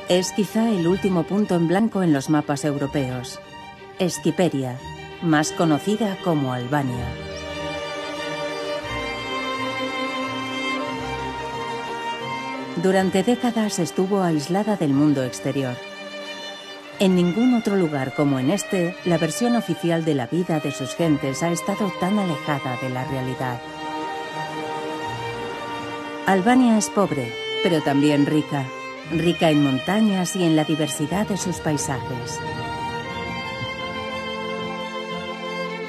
Es quizá el último punto en blanco en los mapas europeos. Skyperia, más conocida como Albania. Durante décadas estuvo aislada del mundo exterior. En ningún otro lugar como en este, la versión oficial de la vida de sus gentes ha estado tan alejada de la realidad. Albania es pobre, pero también rica. Rica en montañas y en la diversidad de sus paisajes.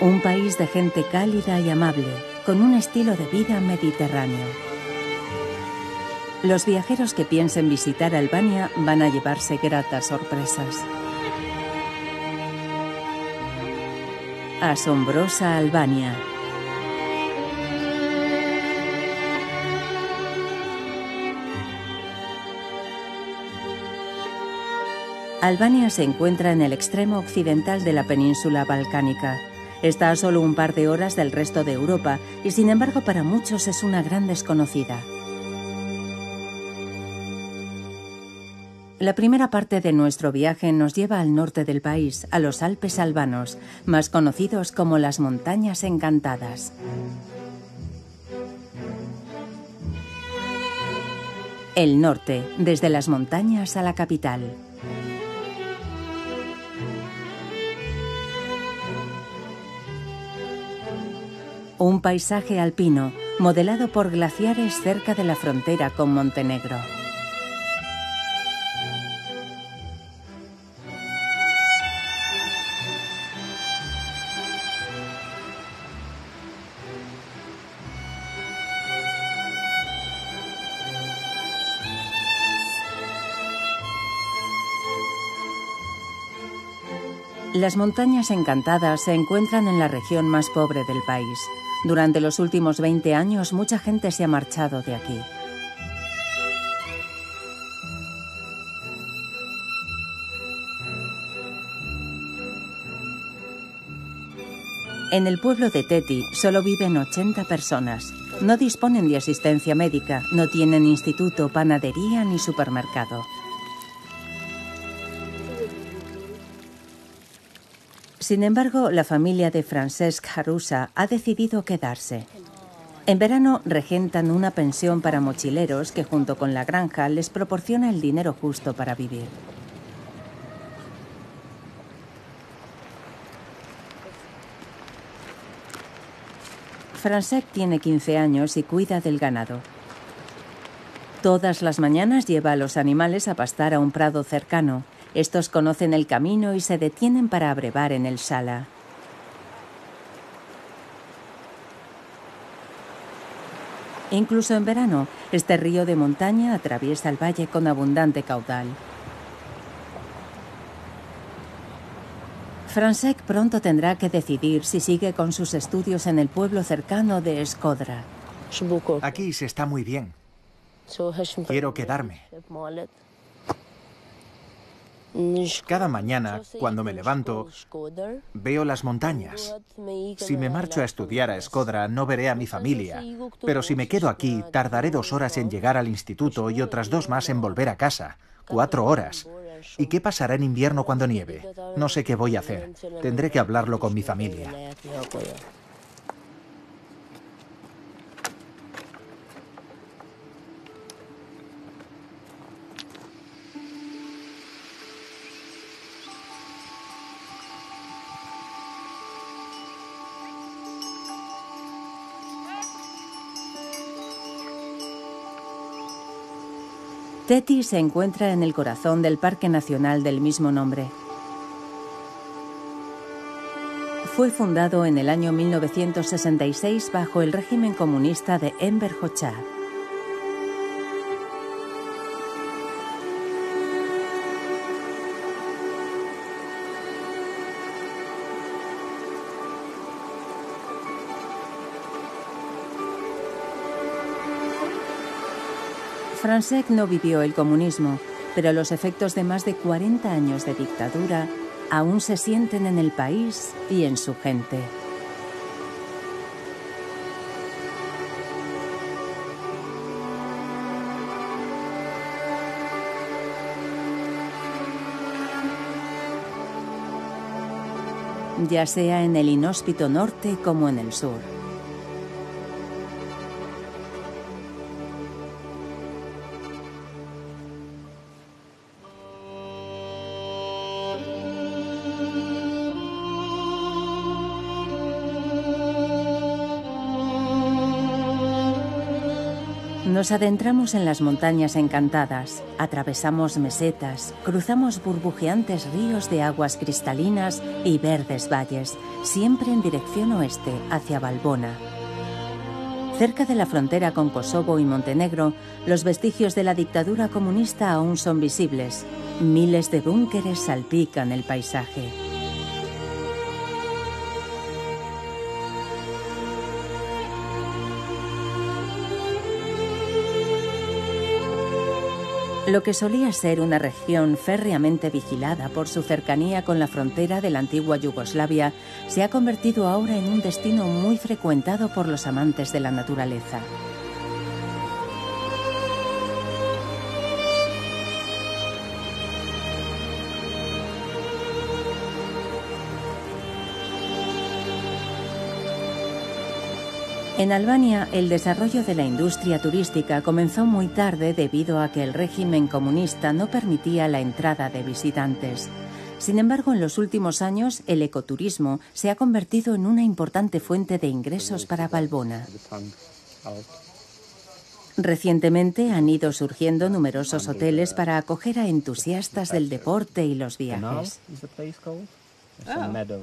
Un país de gente cálida y amable, con un estilo de vida mediterráneo. Los viajeros que piensen visitar Albania van a llevarse gratas sorpresas. Asombrosa Albania. Albania se encuentra en el extremo occidental de la península balcánica. Está a solo un par de horas del resto de Europa y sin embargo para muchos es una gran desconocida. La primera parte de nuestro viaje nos lleva al norte del país, a los Alpes albanos, más conocidos como las Montañas Encantadas. El norte, desde las montañas a la capital. Un paisaje alpino, modelado por glaciares cerca de la frontera con Montenegro. Las Montañas Encantadas se encuentran en la región más pobre del país. Durante los últimos 20 años, mucha gente se ha marchado de aquí. En el pueblo de Teti solo viven 80 personas. No disponen de asistencia médica, no tienen instituto, panadería ni supermercado. Sin embargo, la familia de Francesc Harusa ha decidido quedarse. En verano regentan una pensión para mochileros que junto con la granja les proporciona el dinero justo para vivir. Francesc tiene 15 años y cuida del ganado. Todas las mañanas lleva a los animales a pastar a un prado cercano. Estos conocen el camino y se detienen para abrevar en el Sala. Incluso en verano, este río de montaña atraviesa el valle con abundante caudal. Francesc pronto tendrá que decidir si sigue con sus estudios en el pueblo cercano de Shkodra. Aquí se está muy bien. Quiero quedarme. Cada mañana, cuando me levanto, veo las montañas. Si me marcho a estudiar a Shkodra, no veré a mi familia. Pero si me quedo aquí, tardaré 2 horas en llegar al instituto y otras 2 más en volver a casa. 4 horas. ¿Y qué pasará en invierno cuando nieve? No sé qué voy a hacer. Tendré que hablarlo con mi familia. Teti se encuentra en el corazón del Parque Nacional del mismo nombre. Fue fundado en el año 1966 bajo el régimen comunista de Enver Hoxha. Francesc no vivió el comunismo, pero los efectos de más de 40 años de dictadura aún se sienten en el país y en su gente. ya sea en el inhóspito norte como en el sur. Nos adentramos en las montañas encantadas, atravesamos mesetas, cruzamos burbujeantes ríos de aguas cristalinas y verdes valles, siempre en dirección oeste, hacia Valbona. Cerca de la frontera con Kosovo y Montenegro, los vestigios de la dictadura comunista aún son visibles. Miles de búnkeres salpican el paisaje. Lo que solía ser una región férreamente vigilada por su cercanía con la frontera de la antigua Yugoslavia se ha convertido ahora en un destino muy frecuentado por los amantes de la naturaleza. En Albania, el desarrollo de la industria turística comenzó muy tarde debido a que el régimen comunista no permitía la entrada de visitantes. Sin embargo, en los últimos años, el ecoturismo se ha convertido en una importante fuente de ingresos para Valbona. Recientemente han ido surgiendo numerosos hoteles para acoger a entusiastas del deporte y los viajes.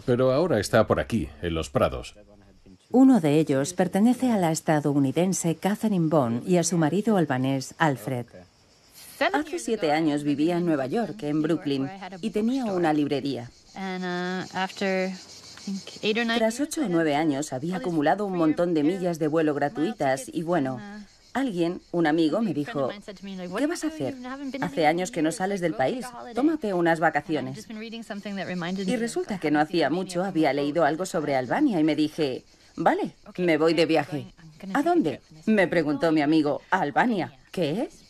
Pero ahora está por aquí, en los prados. Uno de ellos pertenece a la estadounidense Catherine Bond y a su marido albanés Alfred. Hace 7 años vivía en Nueva York, en Brooklyn, y tenía una librería. Tras 8 o 9 años había acumulado un montón de millas de vuelo gratuitas y bueno, alguien, un amigo, me dijo: ¿qué vas a hacer? Hace años que no sales del país, tómate unas vacaciones. Y resulta que no hacía mucho había leído algo sobre Albania y me dije: vale, me voy de viaje. ¿A dónde? Me preguntó mi amigo. ¿A Albania? ¿Qué es?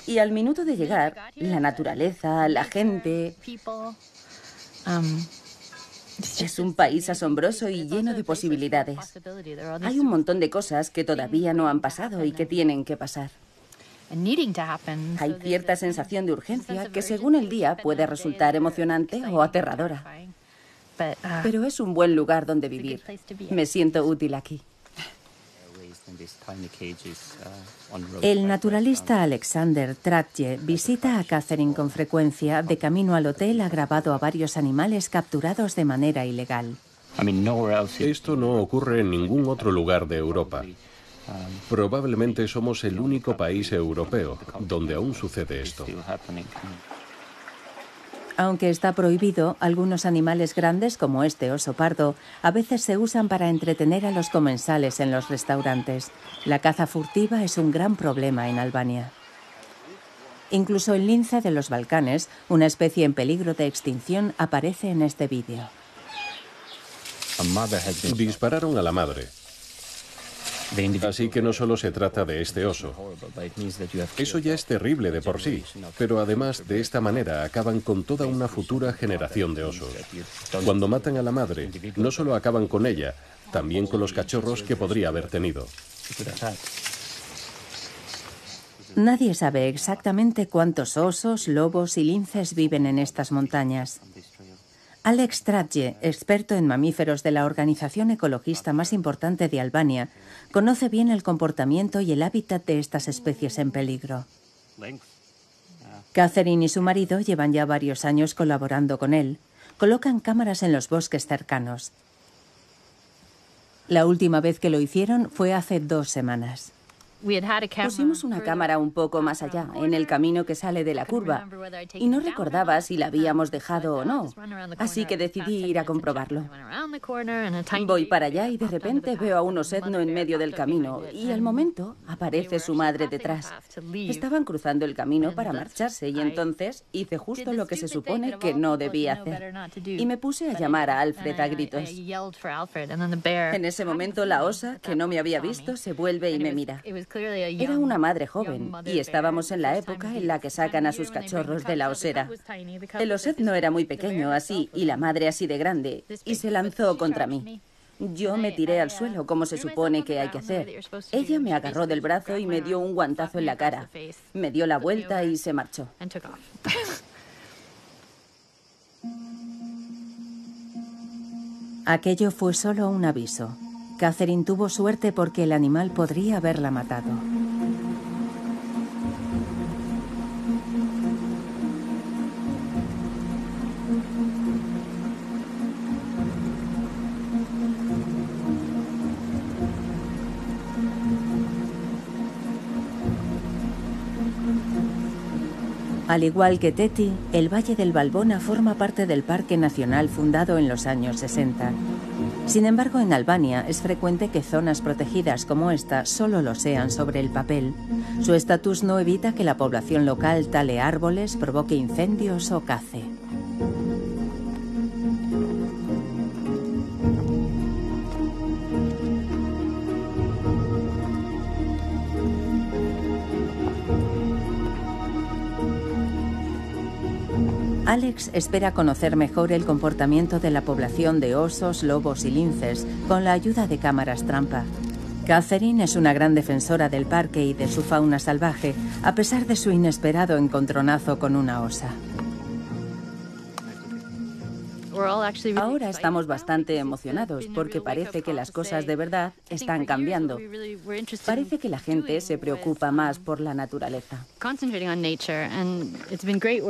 Y al minuto de llegar, la naturaleza, la gente... Es un país asombroso y lleno de posibilidades. Hay un montón de cosas que todavía no han pasado y que tienen que pasar. Hay cierta sensación de urgencia que según el día puede resultar emocionante o aterradora. Pero es un buen lugar donde vivir. Me siento útil aquí. El naturalista Alexander Tratje visita a Catherine con frecuencia. De camino al hotel ha grabado a varios animales capturados de manera ilegal. Esto no ocurre en ningún otro lugar de Europa. Probablemente somos el único país europeo donde aún sucede esto. Aunque está prohibido, algunos animales grandes, como este oso pardo, a veces se usan para entretener a los comensales en los restaurantes. La caza furtiva es un gran problema en Albania. Incluso el lince de los Balcanes, una especie en peligro de extinción, aparece en este vídeo. Dispararon a la madre. Así que no solo se trata de este oso. Eso ya es terrible de por sí, pero además de esta manera acaban con toda una futura generación de osos. Cuando matan a la madre, no solo acaban con ella, también con los cachorros que podría haber tenido. Nadie sabe exactamente cuántos osos, lobos y linces viven en estas montañas. Alex Tratje, experto en mamíferos de la organización ecologista más importante de Albania, conoce bien el comportamiento y el hábitat de estas especies en peligro. Catherine y su marido llevan ya varios años colaborando con él. Colocan cámaras en los bosques cercanos. La última vez que lo hicieron fue hace 2 semanas. Pusimos una cámara un poco más allá, en el camino que sale de la curva, y no recordaba si la habíamos dejado o no, así que decidí ir a comprobarlo. Voy para allá y de repente veo a un osedno en medio del camino, y al momento aparece su madre detrás. Estaban cruzando el camino para marcharse, y entonces hice justo lo que se supone que no debía hacer, y me puse a llamar a Alfred a gritos. En ese momento la osa, que no me había visto, se vuelve y me mira. Era una madre joven y estábamos en la época en la que sacan a sus cachorros de la osera. El oset no era muy pequeño así y la madre así de grande y se lanzó contra mí. Yo me tiré al suelo como se supone que hay que hacer. Ella me agarró del brazo y me dio un guantazo en la cara. Me dio la vuelta y se marchó. Aquello fue solo un aviso. Catherine tuvo suerte porque el animal podría haberla matado. Al igual que Teti, el Valle del Valbona forma parte del Parque Nacional fundado en los años 60. Sin embargo, en Albania es frecuente que zonas protegidas como esta solo lo sean sobre el papel. Su estatus no evita que la población local tale árboles, provoque incendios o cace. Alex espera conocer mejor el comportamiento de la población de osos, lobos y linces con la ayuda de cámaras trampa. Catherine es una gran defensora del parque y de su fauna salvaje, a pesar de su inesperado encontronazo con una osa. Ahora estamos bastante emocionados porque parece que las cosas de verdad están cambiando. Parece que la gente se preocupa más por la naturaleza.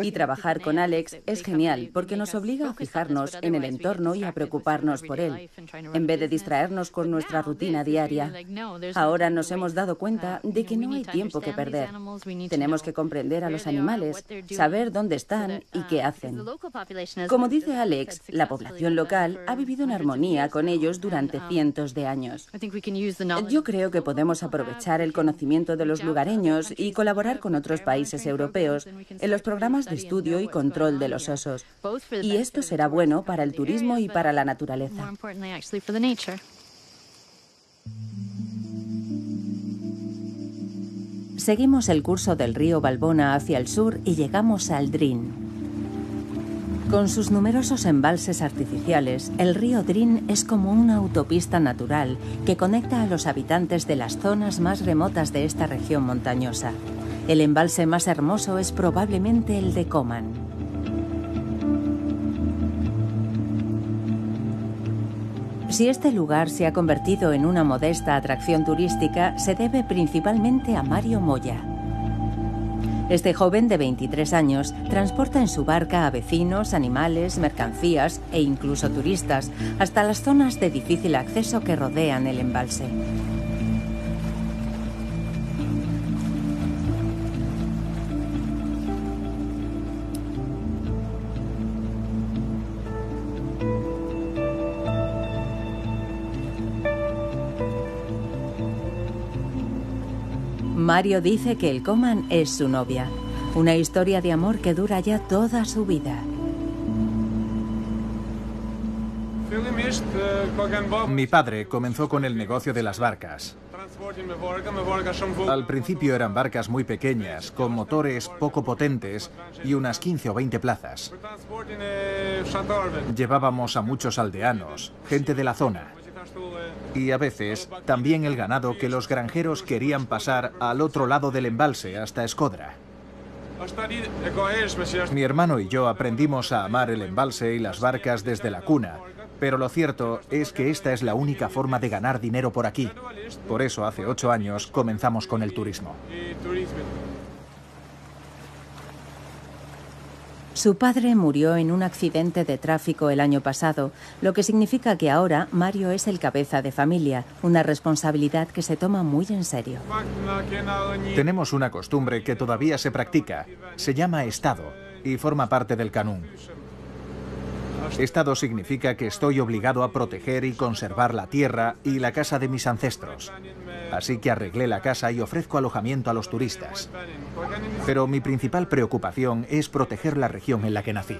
Y trabajar con Alex es genial porque nos obliga a fijarnos en el entorno y a preocuparnos por él, en vez de distraernos con nuestra rutina diaria. Ahora nos hemos dado cuenta de que no hay tiempo que perder. Tenemos que comprender a los animales, saber dónde están y qué hacen. Como dice Alex, la población local ha vivido en armonía con ellos durante cientos de años. Yo creo que podemos aprovechar el conocimiento de los lugareños y colaborar con otros países europeos en los programas de estudio y control de los osos. Y esto será bueno para el turismo y para la naturaleza. Seguimos el curso del río Valbona hacia el sur y llegamos al Drin. Con sus numerosos embalses artificiales, el río Drin es como una autopista natural que conecta a los habitantes de las zonas más remotas de esta región montañosa. El embalse más hermoso es probablemente el de Coman. Si este lugar se ha convertido en una modesta atracción turística, se debe principalmente a Mario Moya. Este joven de 23 años transporta en su barca a vecinos, animales, mercancías e incluso turistas hasta las zonas de difícil acceso que rodean el embalse. Mario dice que el Coman es su novia, una historia de amor que dura ya toda su vida. Mi padre comenzó con el negocio de las barcas. Al principio eran barcas muy pequeñas, con motores poco potentes y unas 15 o 20 plazas. Llevábamos a muchos aldeanos, gente de la zona. Y a veces también el ganado que los granjeros querían pasar al otro lado del embalse hasta Escodra. Mi hermano y yo aprendimos a amar el embalse y las barcas desde la cuna, pero lo cierto es que esta es la única forma de ganar dinero por aquí. Por eso hace 8 años comenzamos con el turismo. Su padre murió en un accidente de tráfico el año pasado, lo que significa que ahora Mario es el cabeza de familia, una responsabilidad que se toma muy en serio. Tenemos una costumbre que todavía se practica. Se llama estado y forma parte del Kanun. Estado significa que estoy obligado a proteger y conservar la tierra y la casa de mis ancestros. Así que arreglé la casa y ofrezco alojamiento a los turistas. Pero mi principal preocupación es proteger la región en la que nací.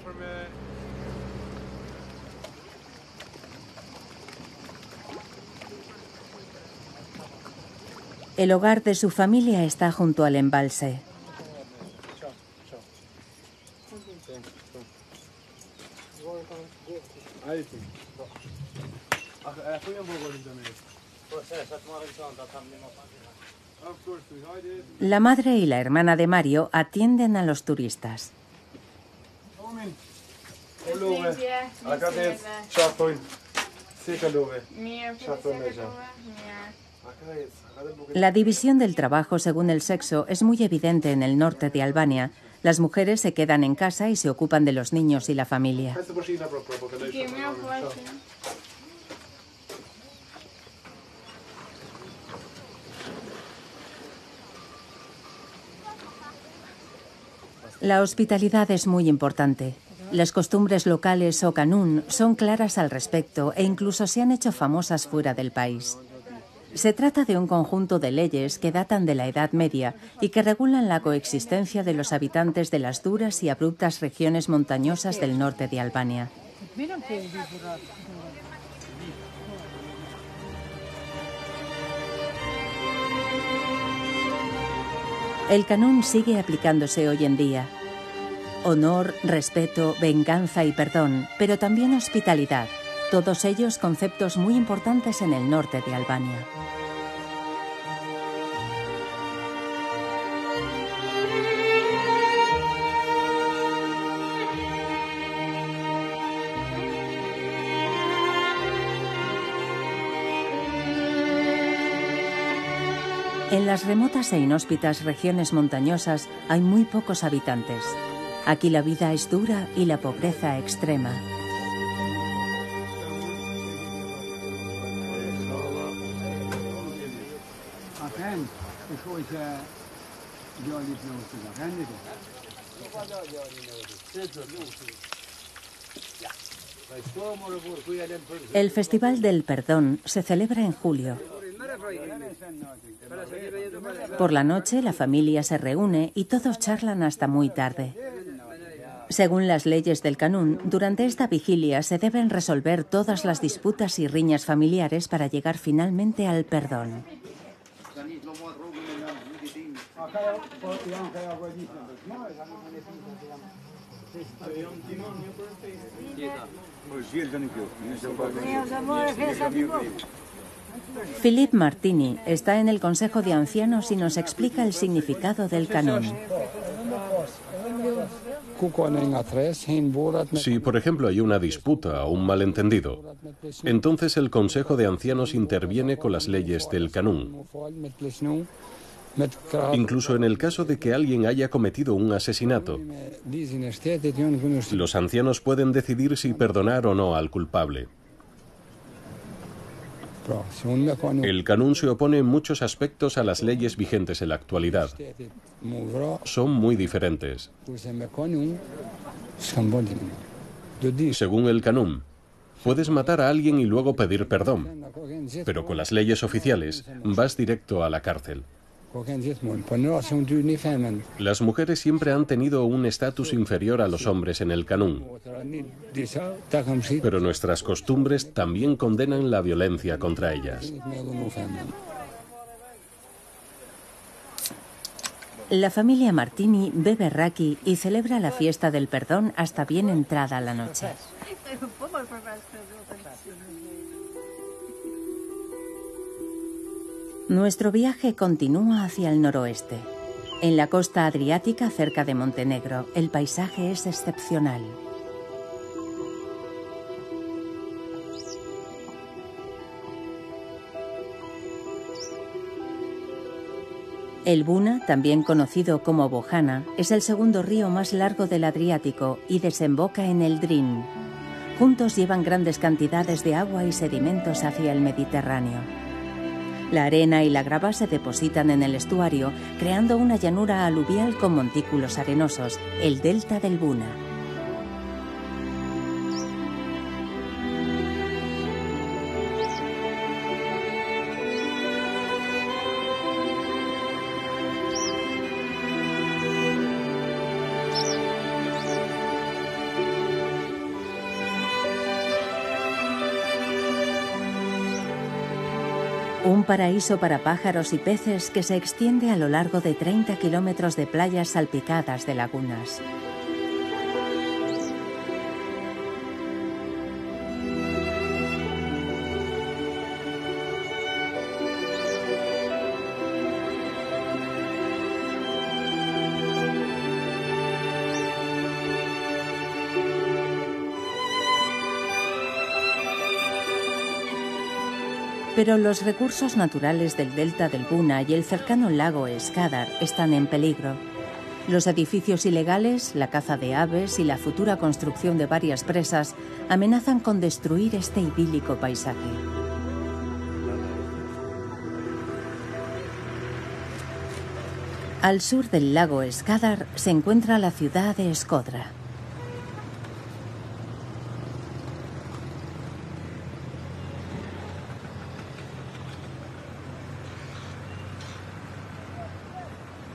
El hogar de su familia está junto al embalse. La madre y la hermana de Mario atienden a los turistas. La división del trabajo según el sexo es muy evidente en el norte de Albania. Las mujeres se quedan en casa y se ocupan de los niños y la familia. La hospitalidad es muy importante. Las costumbres locales o kanun son claras al respecto e incluso se han hecho famosas fuera del país. Se trata de un conjunto de leyes que datan de la Edad Media y que regulan la coexistencia de los habitantes de las duras y abruptas regiones montañosas del norte de Albania. El kanun sigue aplicándose hoy en día. Honor, respeto, venganza y perdón, pero también hospitalidad. Todos ellos conceptos muy importantes en el norte de Albania. En las remotas e inhóspitas regiones montañosas hay muy pocos habitantes. Aquí la vida es dura y la pobreza extrema. El Festival del Perdón se celebra en julio. Por la noche la familia se reúne y todos charlan hasta muy tarde. Según las leyes del kanun, durante esta vigilia se deben resolver todas las disputas y riñas familiares para llegar finalmente al perdón. Philip Martini está en el Consejo de Ancianos y nos explica el significado del kanun. Si, por ejemplo, hay una disputa o un malentendido, entonces el Consejo de Ancianos interviene con las leyes del kanun. Incluso en el caso de que alguien haya cometido un asesinato, los ancianos pueden decidir si perdonar o no al culpable. El kanun se opone en muchos aspectos a las leyes vigentes en la actualidad. Son muy diferentes. Según el kanun, puedes matar a alguien y luego pedir perdón, pero con las leyes oficiales vas directo a la cárcel. Las mujeres siempre han tenido un estatus inferior a los hombres en el kanun, pero nuestras costumbres también condenan la violencia contra ellas. La familia Martini bebe raki y celebra la fiesta del perdón hasta bien entrada la noche. Nuestro viaje continúa hacia el noroeste. En la costa adriática, cerca de Montenegro, el paisaje es excepcional. El Buna, también conocido como Bojana, es el segundo río más largo del Adriático y desemboca en el Drin. Juntos llevan grandes cantidades de agua y sedimentos hacia el Mediterráneo. La arena y la grava se depositan en el estuario, creando una llanura aluvial con montículos arenosos, el delta del Buna. Un paraíso para pájaros y peces que se extiende a lo largo de 30 kilómetros de playas salpicadas de lagunas. Pero los recursos naturales del delta del Buna y el cercano lago Skadar están en peligro. Los edificios ilegales, la caza de aves y la futura construcción de varias presas amenazan con destruir este idílico paisaje. Al sur del lago Skadar se encuentra la ciudad de Shkodra.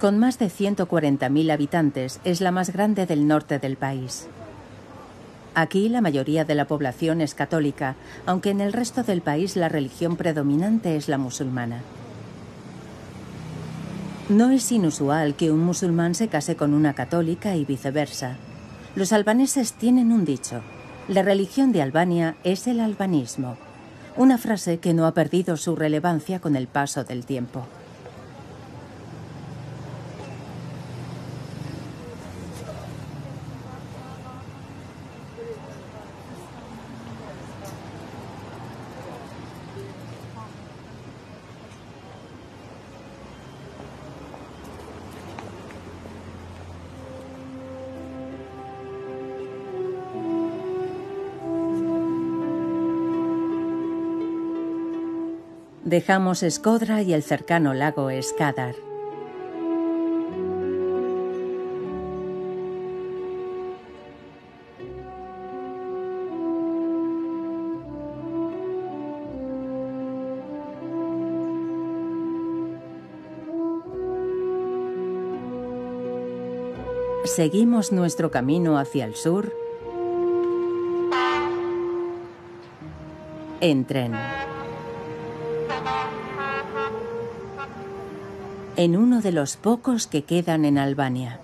Con más de 140.000 habitantes, es la más grande del norte del país. Aquí la mayoría de la población es católica, aunque en el resto del país la religión predominante es la musulmana. No es inusual que un musulmán se case con una católica y viceversa. Los albaneses tienen un dicho: la religión de Albania es el albanismo, una frase que no ha perdido su relevancia con el paso del tiempo. Dejamos Shkodra y el cercano lago Skadar. Seguimos nuestro camino hacia el sur en tren. En uno de los pocos que quedan en Albania.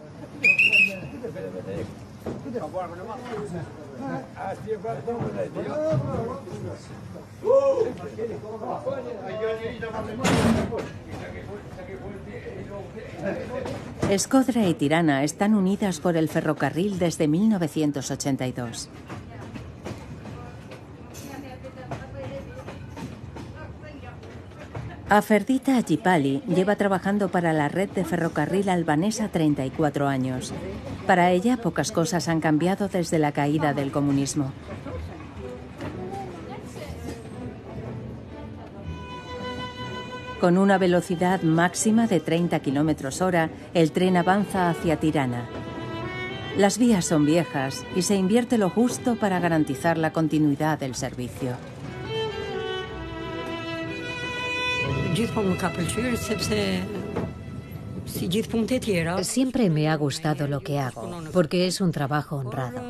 Shkodra y Tirana están unidas por el ferrocarril desde 1982. Aferdita Agipali lleva trabajando para la red de ferrocarril albanesa 34 años. Para ella, pocas cosas han cambiado desde la caída del comunismo. Con una velocidad máxima de 30 km/h, el tren avanza hacia Tirana. Las vías son viejas y se invierte lo justo para garantizar la continuidad del servicio. Siempre me ha gustado lo que hago, porque es un trabajo honrado.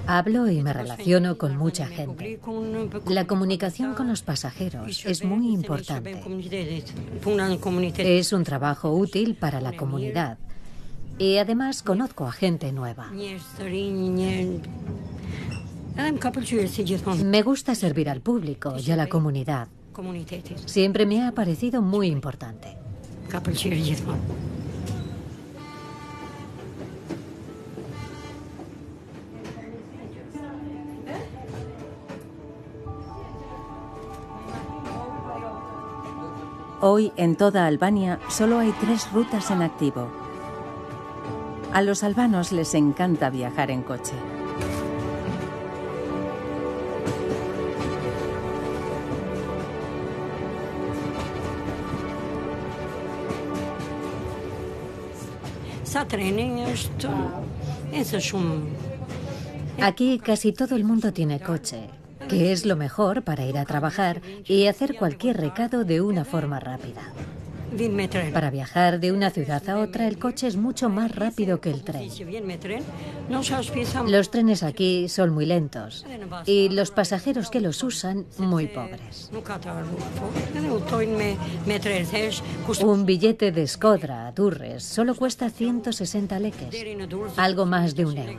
Hablo y me relaciono con mucha gente. La comunicación con los pasajeros es muy importante. Es un trabajo útil para la comunidad. Y además conozco a gente nueva. Me gusta servir al público y a la comunidad. Siempre me ha parecido muy importante. Hoy, en toda Albania, solo hay 3 rutas en activo. A los albanos les encanta viajar en coche. Aquí casi todo el mundo tiene coche, que es lo mejor para ir a trabajar y hacer cualquier recado de una forma rápida. Para viajar de una ciudad a otra, el coche es mucho más rápido que el tren. Los trenes aquí son muy lentos y los pasajeros que los usan muy pobres. Un billete de Škoda a Durres solo cuesta 160 leques, algo más de €1.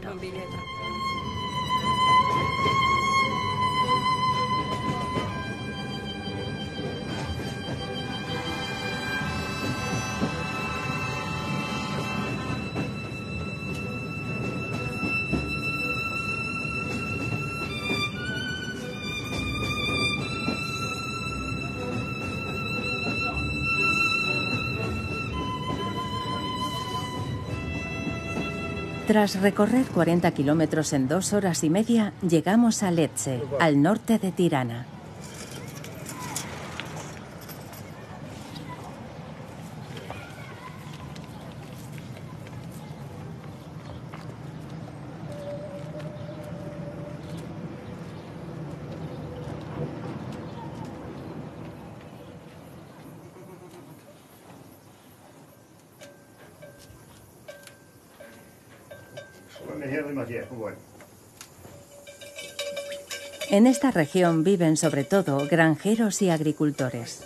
Tras recorrer 40 kilómetros en 2 horas y media, llegamos a Lecce, al norte de Tirana. En esta región viven sobre todo granjeros y agricultores.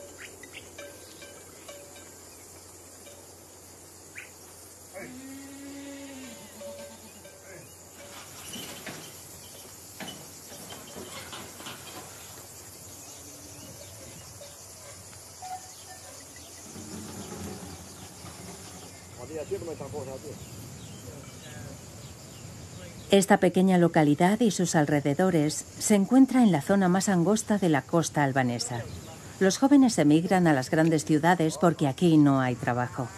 Esta pequeña localidad y sus alrededores se encuentra en la zona más angosta de la costa albanesa. Los jóvenes emigran a las grandes ciudades porque aquí no hay trabajo.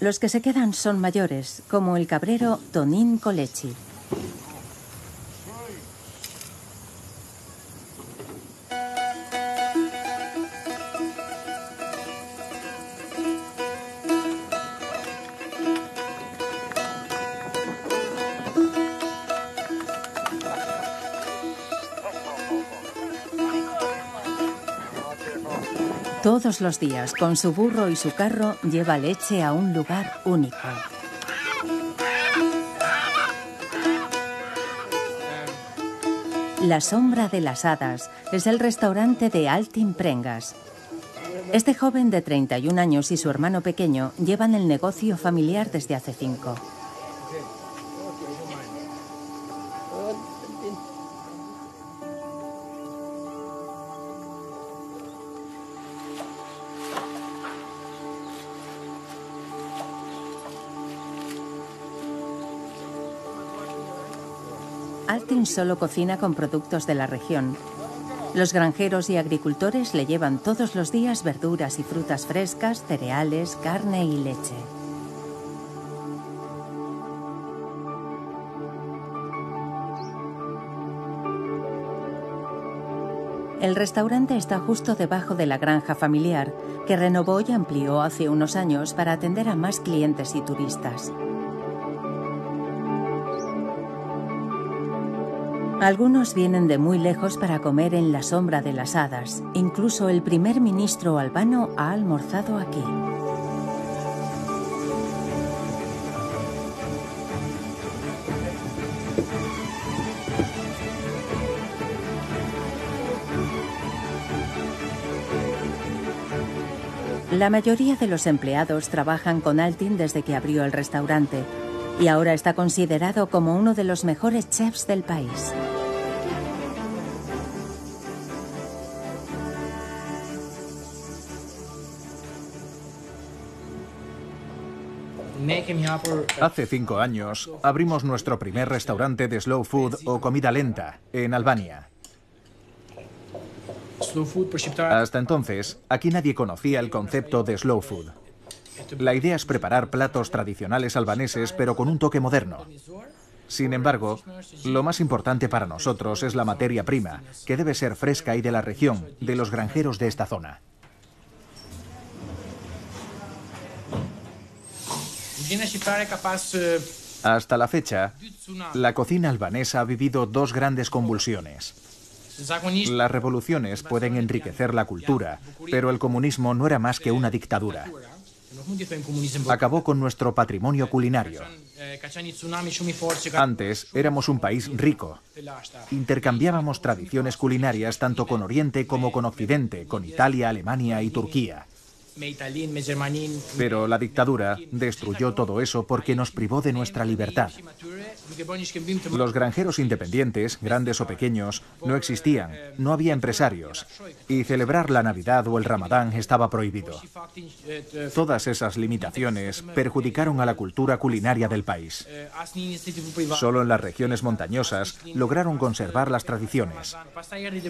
Los que se quedan son mayores, como el cabrero Tonin Kolechi. Todos los días, con su burro y su carro, lleva leche a un lugar único. La Sombra de las Hadas es el restaurante de Altin Prengas. Este joven de 31 años y su hermano pequeño llevan el negocio familiar desde hace 5. Altin solo cocina con productos de la región. Los granjeros y agricultores le llevan todos los días verduras y frutas frescas, cereales, carne y leche. El restaurante está justo debajo de la granja familiar, que renovó y amplió hace unos años para atender a más clientes y turistas. Algunos vienen de muy lejos para comer en la Sombra de las Hadas. Incluso el primer ministro albano ha almorzado aquí. La mayoría de los empleados trabajan con Altin desde que abrió el restaurante y ahora está considerado como uno de los mejores chefs del país. Hace 5 años abrimos nuestro primer restaurante de slow food o comida lenta en Albania. Hasta entonces, aquí nadie conocía el concepto de slow food. La idea es preparar platos tradicionales albaneses pero con un toque moderno. Sin embargo, lo más importante para nosotros es la materia prima, que debe ser fresca y de la región, de los granjeros de esta zona. Hasta la fecha, la cocina albanesa ha vivido 2 grandes convulsiones. Las revoluciones pueden enriquecer la cultura, pero el comunismo no era más que una dictadura. Acabó con nuestro patrimonio culinario. Antes éramos un país rico. Intercambiábamos tradiciones culinarias tanto con Oriente como con Occidente, con Italia, Alemania y Turquía. Pero la dictadura destruyó todo eso porque nos privó de nuestra libertad. Los granjeros independientes, grandes o pequeños, no existían, no había empresarios, y celebrar la Navidad o el Ramadán estaba prohibido. Todas esas limitaciones perjudicaron a la cultura culinaria del país. Solo en las regiones montañosas lograron conservar las tradiciones.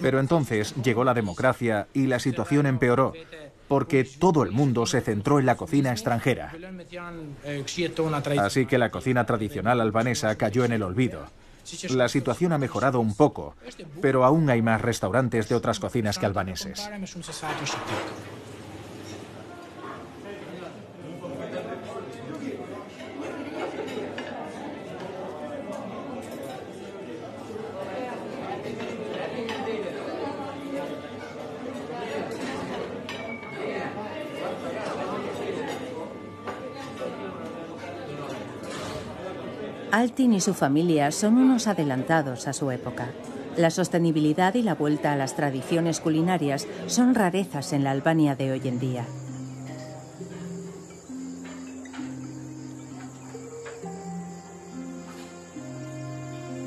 Pero entonces llegó la democracia y la situación empeoró, porque todo el mundo se centró en la cocina extranjera. Así que la cocina tradicional albanesa cayó en el olvido. La situación ha mejorado un poco, pero aún hay más restaurantes de otras cocinas que albaneses. Altin y su familia son unos adelantados a su época. La sostenibilidad y la vuelta a las tradiciones culinarias son rarezas en la Albania de hoy en día.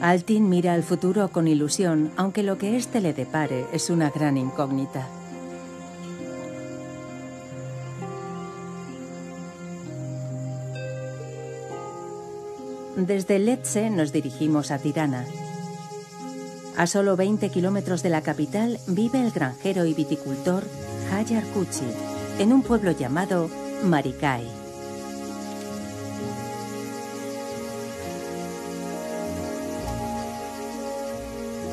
Altin mira al futuro con ilusión, aunque lo que éste le depare es una gran incógnita. Desde Lecce nos dirigimos a Tirana. A solo 20 kilómetros de la capital vive el granjero y viticultor Hajar Kuci, en un pueblo llamado Marikay.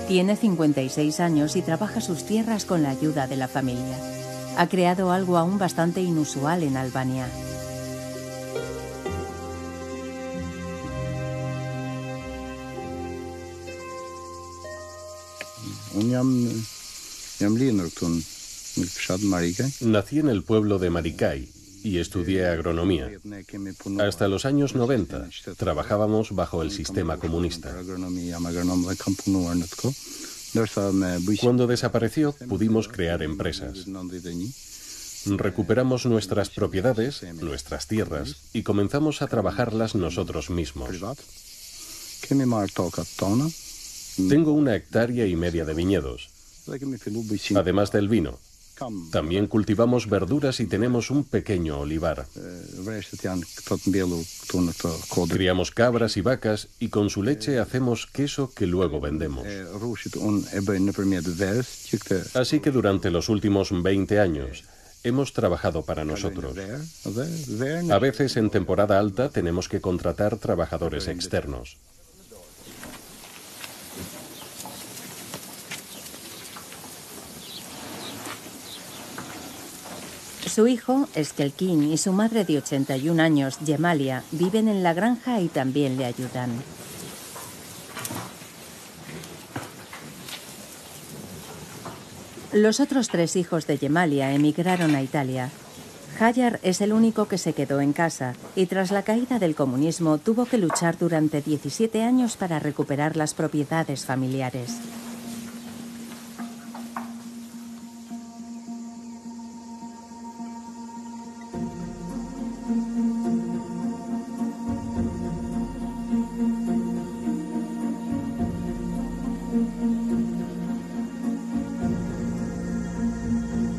Tiene 56 años y trabaja sus tierras con la ayuda de la familia. Ha creado algo aún bastante inusual en Albania. Nací en el pueblo de Marikay y estudié agronomía. Hasta los años 90 trabajábamos bajo el sistema comunista. Cuando desapareció, pudimos crear empresas. Recuperamos nuestras propiedades, nuestras tierras, y comenzamos a trabajarlas nosotros mismos. Tengo 1,5 hectáreas de viñedos, además del vino. También cultivamos verduras y tenemos un pequeño olivar. Criamos cabras y vacas y con su leche hacemos queso que luego vendemos. Así que durante los últimos 20 años hemos trabajado para nosotros. A veces en temporada alta tenemos que contratar trabajadores externos. Su hijo, Eskelkin, y su madre de 81 años, Gemalia, viven en la granja y también le ayudan. Los otros 3 hijos de Gemalia emigraron a Italia. Hajar es el único que se quedó en casa y tras la caída del comunismo tuvo que luchar durante 17 años para recuperar las propiedades familiares.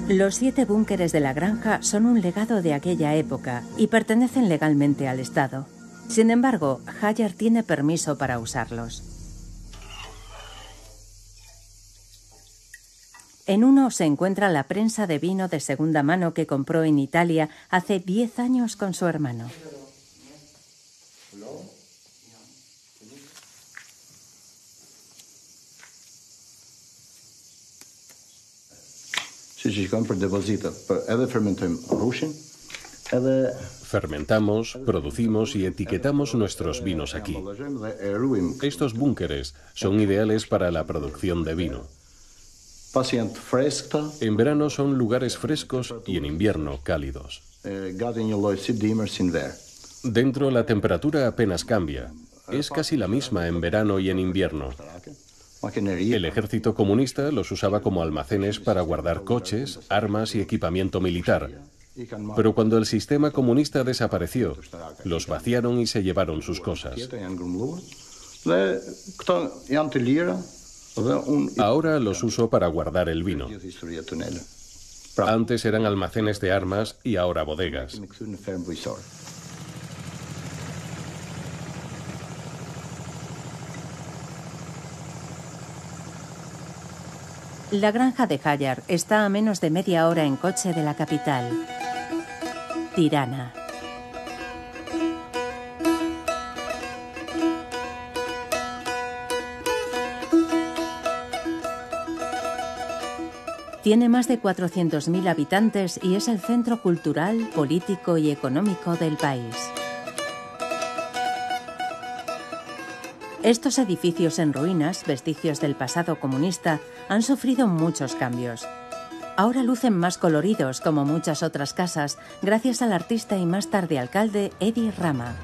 Los 7 búnkeres de la granja son un legado de aquella época y pertenecen legalmente al Estado. Sin embargo, Hajar tiene permiso para usarlos. En uno se encuentra la prensa de vino de segunda mano que compró en Italia hace 10 años con su hermano. Fermentamos, producimos y etiquetamos nuestros vinos aquí. Estos búnkeres son ideales para la producción de vino. En verano son lugares frescos y en invierno cálidos. Dentro la temperatura apenas cambia. Es casi la misma en verano y en invierno. El ejército comunista los usaba como almacenes para guardar coches, armas y equipamiento militar. Pero cuando el sistema comunista desapareció, los vaciaron y se llevaron sus cosas. Ahora los uso para guardar el vino. Antes eran almacenes de armas y ahora bodegas. La granja de Hayar está a menos de media hora en coche de la capital, Tirana. Tiene más de 400.000 habitantes y es el centro cultural, político y económico del país. Estos edificios en ruinas, vestigios del pasado comunista, han sufrido muchos cambios. Ahora lucen más coloridos, como muchas otras casas, gracias al artista y más tarde alcalde Edi Rama.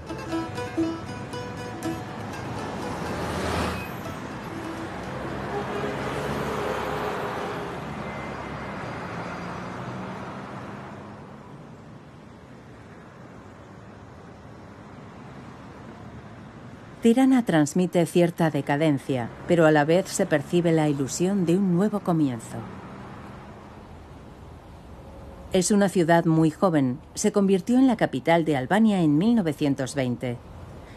Tirana transmite cierta decadencia, pero a la vez se percibe la ilusión de un nuevo comienzo. Es una ciudad muy joven, se convirtió en la capital de Albania en 1920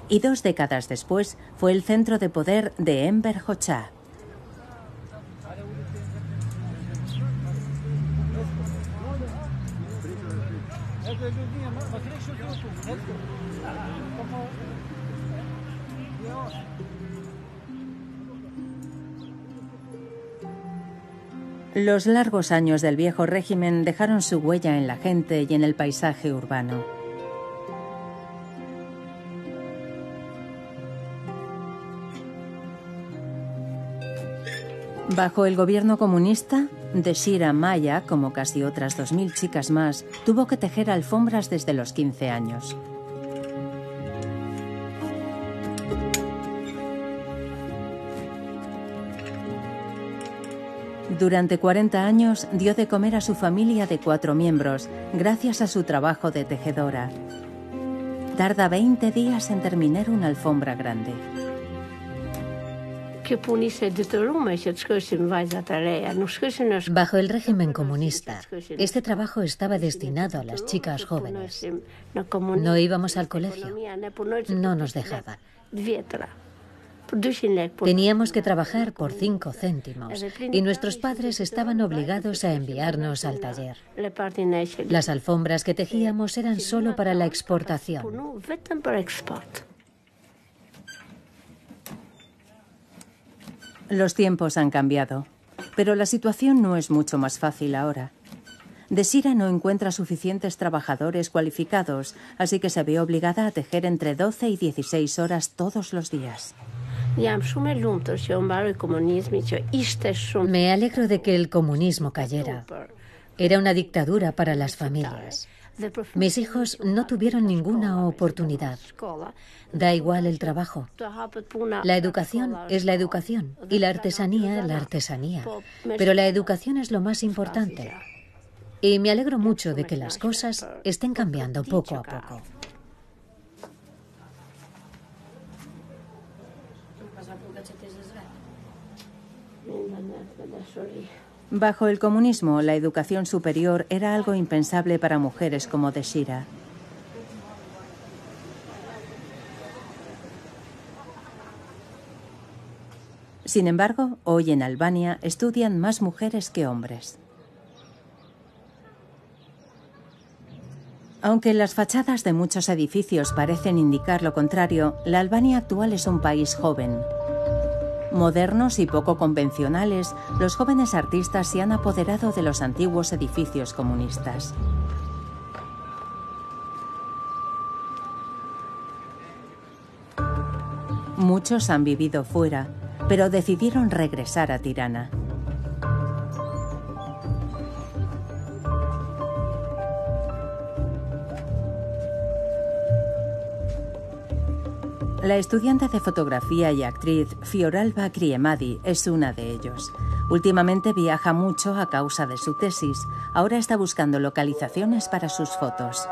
y 2 décadas después fue el centro de poder de Enver Hoxha. Los largos años del viejo régimen dejaron su huella en la gente y en el paisaje urbano. Bajo el gobierno comunista, Deshira Maya, como casi otras 2000 chicas más, tuvo que tejer alfombras desde los 15 años. Durante 40 años dio de comer a su familia de 4 miembros, gracias a su trabajo de tejedora. Tarda 20 días en terminar una alfombra grande. Bajo el régimen comunista, este trabajo estaba destinado a las chicas jóvenes. No íbamos al colegio, no nos dejaban. Teníamos que trabajar por 5 céntimos y nuestros padres estaban obligados a enviarnos al taller. Las alfombras que tejíamos eran solo para la exportación. Los tiempos han cambiado, pero la situación no es mucho más fácil ahora. Deshira no encuentra suficientes trabajadores cualificados, así que se ve obligada a tejer entre 12 y 16 horas todos los días. Me alegro de que el comunismo cayera. Era una dictadura para las familias. Mis hijos no tuvieron ninguna oportunidad. Da igual el trabajo. La educación es la educación y la artesanía, Pero la educación es lo más importante. Y me alegro mucho de que las cosas estén cambiando poco a poco. Bajo el comunismo, la educación superior era algo impensable para mujeres como Deshira. Sin embargo, hoy en Albania estudian más mujeres que hombres. Aunque las fachadas de muchos edificios parecen indicar lo contrario, la Albania actual es un país joven. Modernos y poco convencionales, los jóvenes artistas se han apoderado de los antiguos edificios comunistas. Muchos han vivido fuera, pero decidieron regresar a Tirana. La estudiante de fotografía y actriz Fioralba Criemadi es una de ellos. Últimamente viaja mucho a causa de su tesis. Ahora está buscando localizaciones para sus fotos.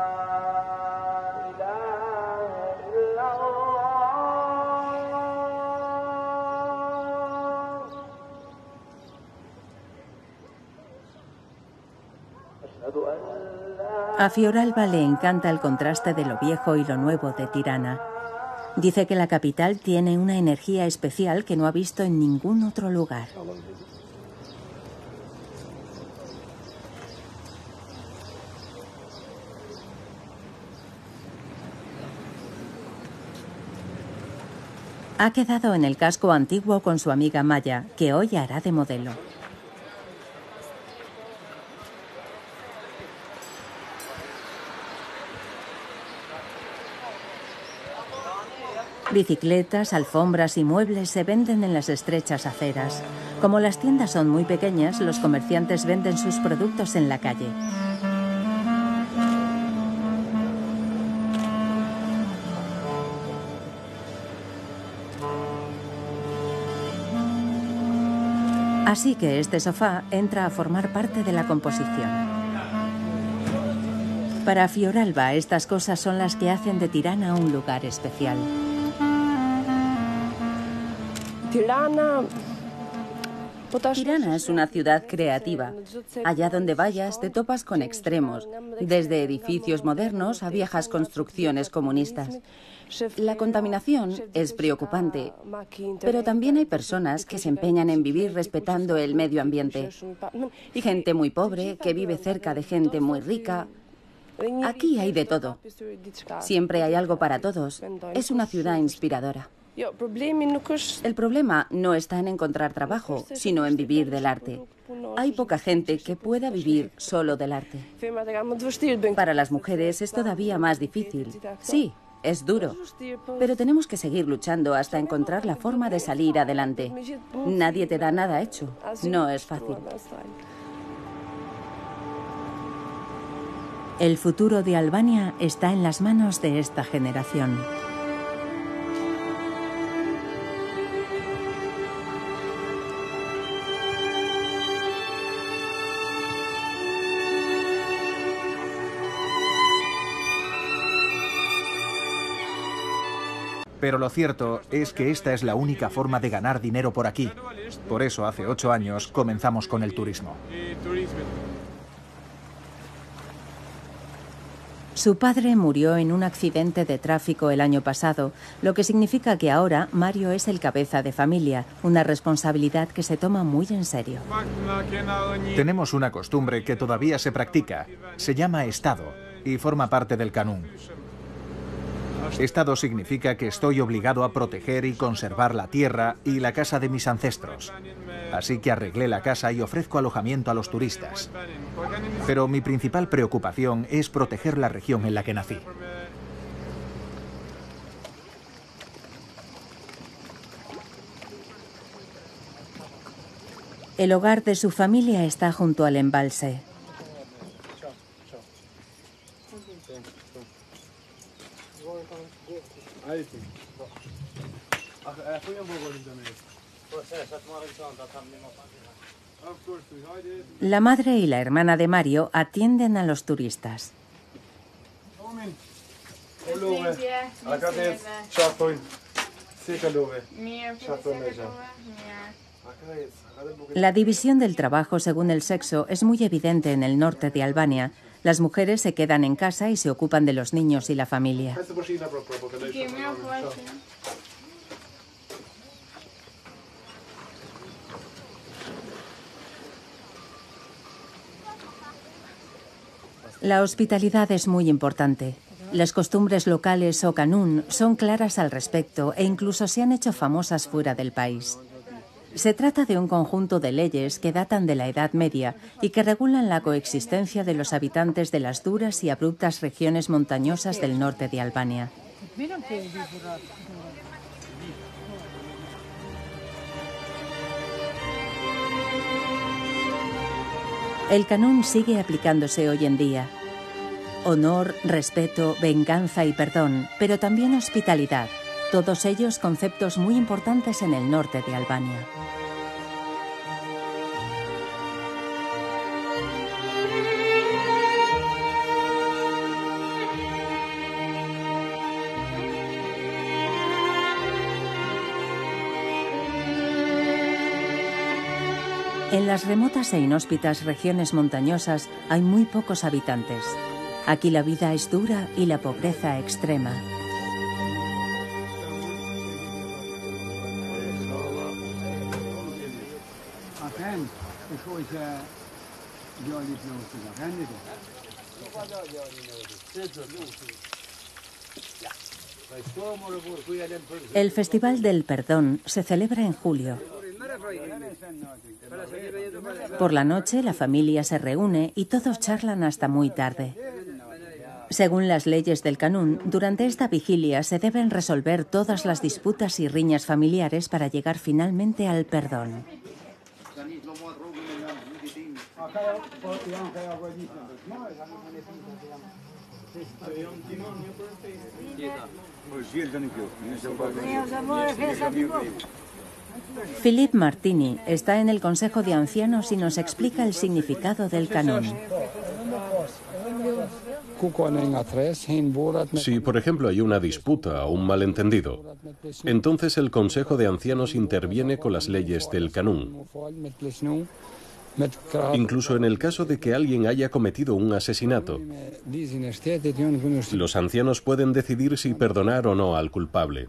A Fioralba le encanta el contraste de lo viejo y lo nuevo de Tirana. Dice que la capital tiene una energía especial que no ha visto en ningún otro lugar. Ha quedado en el casco antiguo con su amiga Maya, que hoy hará de modelo. Bicicletas, alfombras y muebles se venden en las estrechas aceras. Como las tiendas son muy pequeñas, los comerciantes venden sus productos en la calle. Así que este sofá entra a formar parte de la composición. Para Fioralba, estas cosas son las que hacen de Tirana un lugar especial. Tirana es una ciudad creativa. Allá donde vayas te topas con extremos, desde edificios modernos a viejas construcciones comunistas. La contaminación es preocupante, pero también hay personas que se empeñan en vivir respetando el medio ambiente. Gente muy pobre que vive cerca de gente muy rica. Aquí hay de todo. Siempre hay algo para todos. Es una ciudad inspiradora. El problema no está en encontrar trabajo, sino en vivir del arte. Hay poca gente que pueda vivir solo del arte. Para las mujeres es todavía más difícil. Sí, es duro, pero tenemos que seguir luchando hasta encontrar la forma de salir adelante. Nadie te da nada hecho. No es fácil. El futuro de Albania está en las manos de esta generación. Pero lo cierto es que esta es la única forma de ganar dinero por aquí. Por eso, hace 8 años, comenzamos con el turismo. Su padre murió en un accidente de tráfico el año pasado, lo que significa que ahora Mario es el cabeza de familia, una responsabilidad que se toma muy en serio. Tenemos una costumbre que todavía se practica. Se llama Estado y forma parte del Kanun. Estado significa que estoy obligado a proteger y conservar la tierra y la casa de mis ancestros. Así que arreglé la casa y ofrezco alojamiento a los turistas. Pero mi principal preocupación es proteger la región en la que nací. El hogar de su familia está junto al embalse. La madre y la hermana de Mario atienden a los turistas. La división del trabajo según el sexo es muy evidente en el norte de Albania. Las mujeres se quedan en casa y se ocupan de los niños y la familia. La hospitalidad es muy importante. Las costumbres locales o kanun son claras al respecto e incluso se han hecho famosas fuera del país. Se trata de un conjunto de leyes que datan de la Edad Media y que regulan la coexistencia de los habitantes de las duras y abruptas regiones montañosas del norte de Albania. El kanun sigue aplicándose hoy en día. Honor, respeto, venganza y perdón, pero también hospitalidad. Todos ellos conceptos muy importantes en el norte de Albania. En las remotas e inhóspitas regiones montañosas hay muy pocos habitantes. Aquí la vida es dura y la pobreza extrema. El Festival del Perdón se celebra en julio. Por la noche la familia se reúne y todos charlan hasta muy tarde. Según las leyes del Kanun, durante esta vigilia se deben resolver todas las disputas y riñas familiares para llegar finalmente al perdón. Philippe Martini está en el Consejo de Ancianos y nos explica el significado del Kanun. Si, por ejemplo, hay una disputa o un malentendido, entonces el Consejo de Ancianos interviene con las leyes del Kanun. Incluso en el caso de que alguien haya cometido un asesinato, los ancianos pueden decidir si perdonar o no al culpable.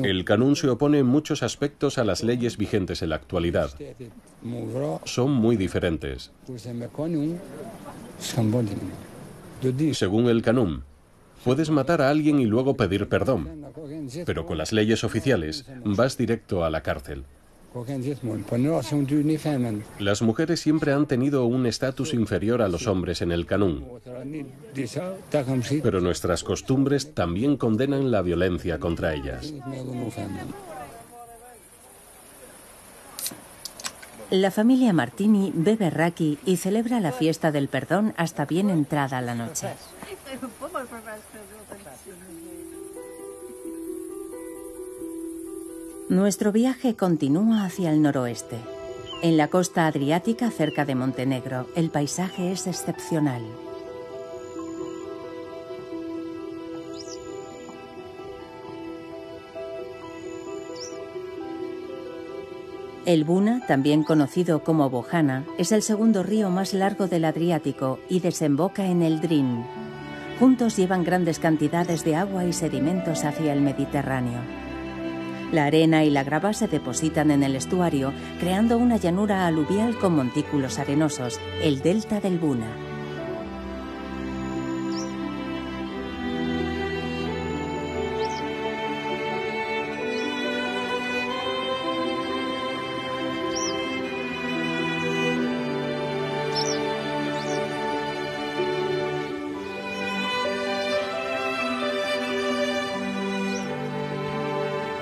El Kanun se opone en muchos aspectos a las leyes vigentes en la actualidad. Son muy diferentes. Según el Kanun, puedes matar a alguien y luego pedir perdón, pero con las leyes oficiales vas directo a la cárcel. Las mujeres siempre han tenido un estatus inferior a los hombres en el Kanun, pero nuestras costumbres también condenan la violencia contra ellas. La familia Martini bebe raki y celebra la fiesta del perdón hasta bien entrada la noche. Nuestro viaje continúa hacia el noroeste. En la costa adriática, cerca de Montenegro, el paisaje es excepcional. El Buna, también conocido como Bojana, es el segundo río más largo del Adriático y desemboca en el Drin. Juntos llevan grandes cantidades de agua y sedimentos hacia el Mediterráneo. La arena y la grava se depositan en el estuario, creando una llanura aluvial con montículos arenosos, el delta del Buna.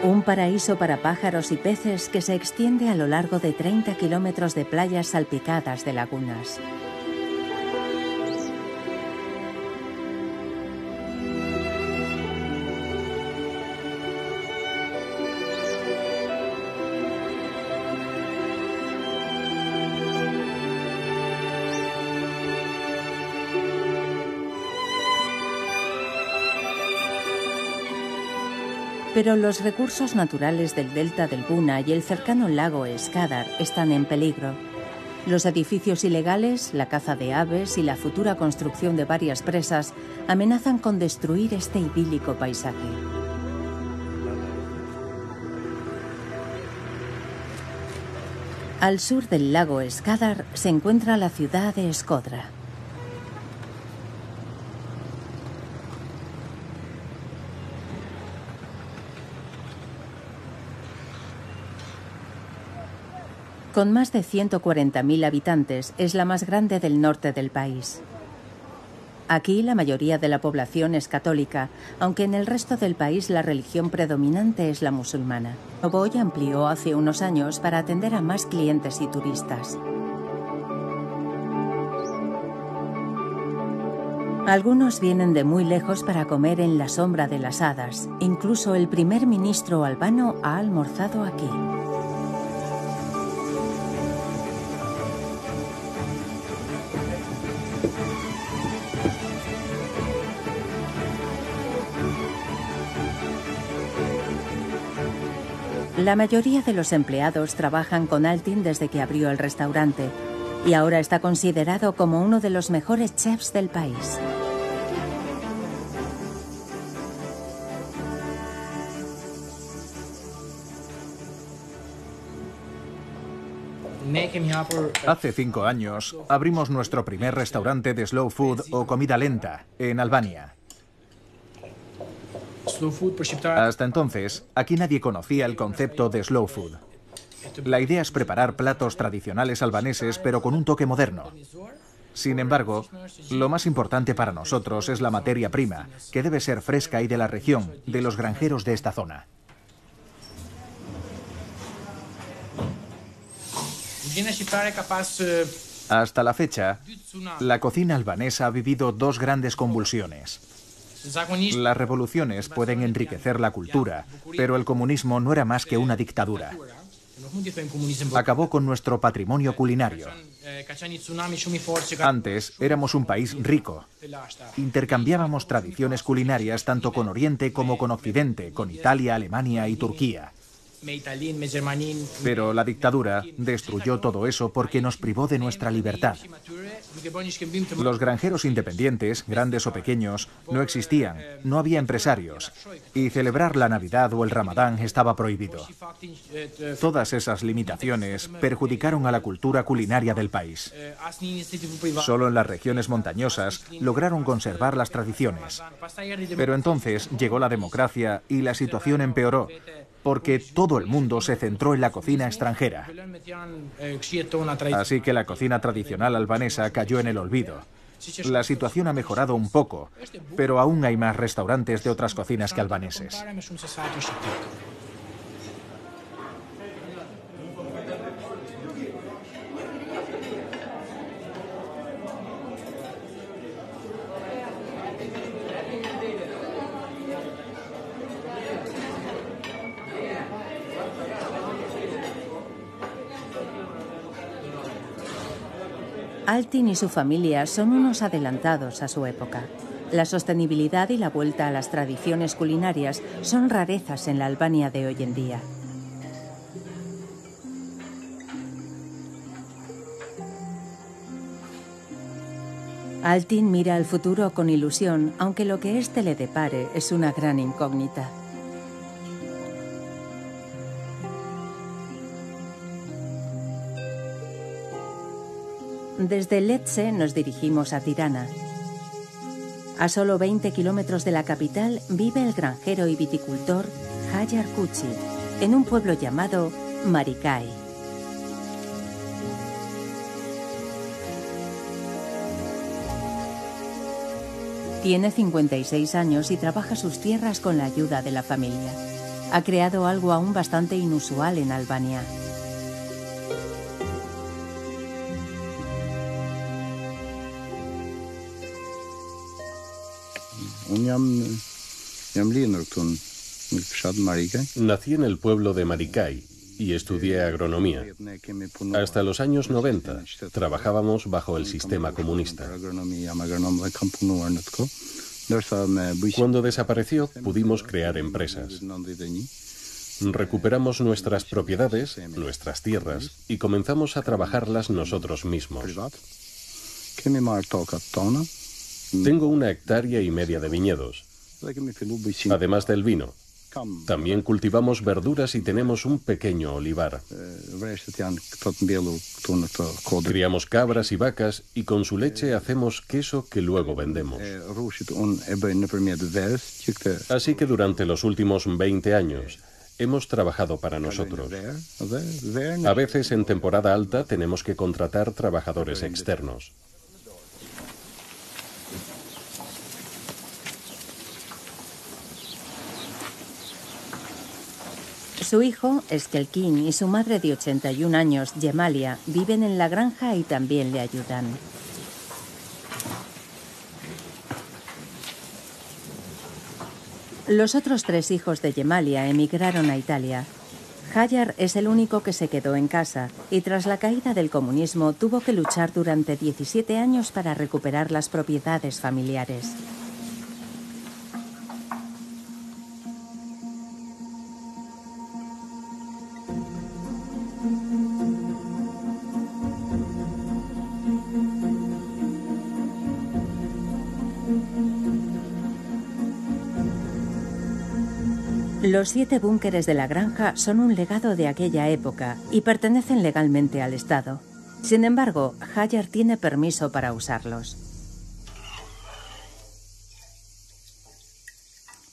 Un paraíso para pájaros y peces que se extiende a lo largo de 30 kilómetros de playas salpicadas de lagunas. Pero los recursos naturales del delta del Buna y el cercano lago Skadar están en peligro. Los edificios ilegales, la caza de aves y la futura construcción de varias presas amenazan con destruir este idílico paisaje. Al sur del lago Skadar se encuentra la ciudad de Shkodra. Con más de 140.000 habitantes, es la más grande del norte del país. Aquí la mayoría de la población es católica, aunque en el resto del país la religión predominante es la musulmana. Novoy amplió hace unos años para atender a más clientes y turistas. Algunos vienen de muy lejos para comer en la sombra de las hadas. Incluso el primer ministro albano ha almorzado aquí. La mayoría de los empleados trabajan con Altin desde que abrió el restaurante y ahora está considerado como uno de los mejores chefs del país. Hace 5 años abrimos nuestro primer restaurante de slow food o comida lenta en Albania. Hasta entonces, aquí nadie conocía el concepto de slow food. La idea es preparar platos tradicionales albaneses, pero con un toque moderno. Sin embargo, lo más importante para nosotros es la materia prima, que debe ser fresca y de la región, de los granjeros de esta zona. Hasta la fecha, la cocina albanesa ha vivido 2 grandes convulsiones. Las revoluciones pueden enriquecer la cultura, pero el comunismo no era más que una dictadura. Acabó con nuestro patrimonio culinario. Antes éramos un país rico. Intercambiábamos tradiciones culinarias tanto con Oriente como con Occidente, con Italia, Alemania y Turquía. Pero la dictadura destruyó todo eso porque nos privó de nuestra libertad. Los granjeros independientes, grandes o pequeños, no existían, no había empresarios, y celebrar la Navidad o el Ramadán estaba prohibido. Todas esas limitaciones perjudicaron a la cultura culinaria del país. Solo en las regiones montañosas lograron conservar las tradiciones. Pero entonces llegó la democracia y la situación empeoró, porque todo el mundo se centró en la cocina extranjera. Así que la cocina tradicional albanesa cayó en el olvido. La situación ha mejorado un poco, pero aún hay más restaurantes de otras cocinas que albaneses. Altin y su familia son unos adelantados a su época. La sostenibilidad y la vuelta a las tradiciones culinarias son rarezas en la Albania de hoy en día. Altin mira al futuro con ilusión, aunque lo que éste le depare es una gran incógnita. Desde Lecce nos dirigimos a Tirana. A solo 20 kilómetros de la capital vive el granjero y viticultor Hajar Kuci, en un pueblo llamado Marikai. Tiene 56 años y trabaja sus tierras con la ayuda de la familia. Ha creado algo aún bastante inusual en Albania. Nací en el pueblo de Marikai y estudié agronomía. Hasta los años 90 trabajábamos bajo el sistema comunista. Cuando desapareció, pudimos crear empresas. Recuperamos nuestras propiedades, nuestras tierras, y comenzamos a trabajarlas nosotros mismos. Tengo 1,5 hectáreas de viñedos, además del vino. También cultivamos verduras y tenemos un pequeño olivar. Criamos cabras y vacas y con su leche hacemos queso que luego vendemos. Así que durante los últimos 20 años hemos trabajado para nosotros. A veces en temporada alta tenemos que contratar trabajadores externos. Su hijo, Eskelkin, y su madre de 81 años, Gemalia, viven en la granja y también le ayudan. Los otros 3 hijos de Gemalia emigraron a Italia. Hajar es el único que se quedó en casa y tras la caída del comunismo tuvo que luchar durante 17 años para recuperar las propiedades familiares. Los 7 búnkeres de la granja son un legado de aquella época y pertenecen legalmente al Estado. Sin embargo, Hajar tiene permiso para usarlos.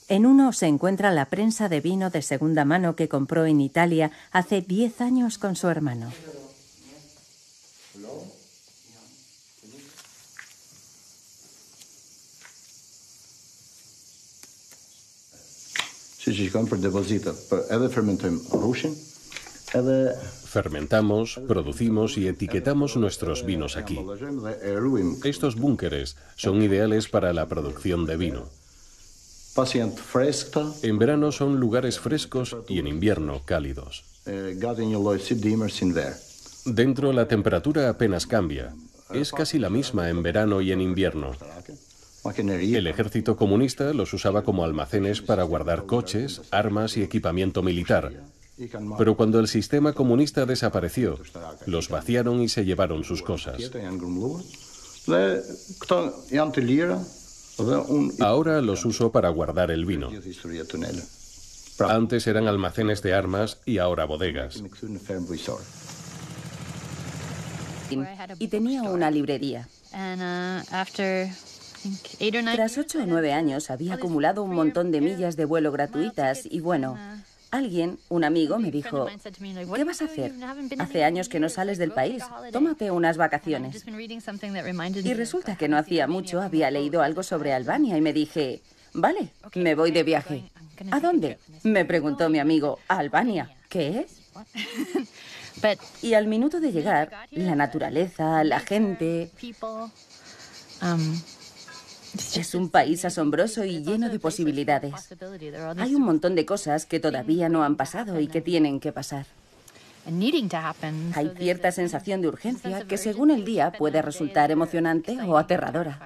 En uno se encuentra la prensa de vino de segunda mano que compró en Italia hace 10 años con su hermano. Fermentamos, producimos y etiquetamos nuestros vinos aquí. Estos búnkeres son ideales para la producción de vino. En verano son lugares frescos y en invierno cálidos. Dentro la temperatura apenas cambia. Es casi la misma en verano y en invierno. El ejército comunista los usaba como almacenes para guardar coches, armas y equipamiento militar. Pero cuando el sistema comunista desapareció, los vaciaron y se llevaron sus cosas. Ahora los uso para guardar el vino. Antes eran almacenes de armas y ahora bodegas. Y tenía una librería. Tras 8 o 9 años había acumulado un montón de millas de vuelo gratuitas y bueno, alguien, un amigo, me dijo, ¿qué vas a hacer? Hace años que no sales del país, tómate unas vacaciones. Y resulta que no hacía mucho había leído algo sobre Albania y me dije, vale, me voy de viaje. ¿A dónde? Me preguntó mi amigo, ¿a Albania? ¿Qué es? Y al minuto de llegar, la naturaleza, la gente... Es un país asombroso y lleno de posibilidades. Hay un montón de cosas que todavía no han pasado y que tienen que pasar. Hay cierta sensación de urgencia que según el día puede resultar emocionante o aterradora.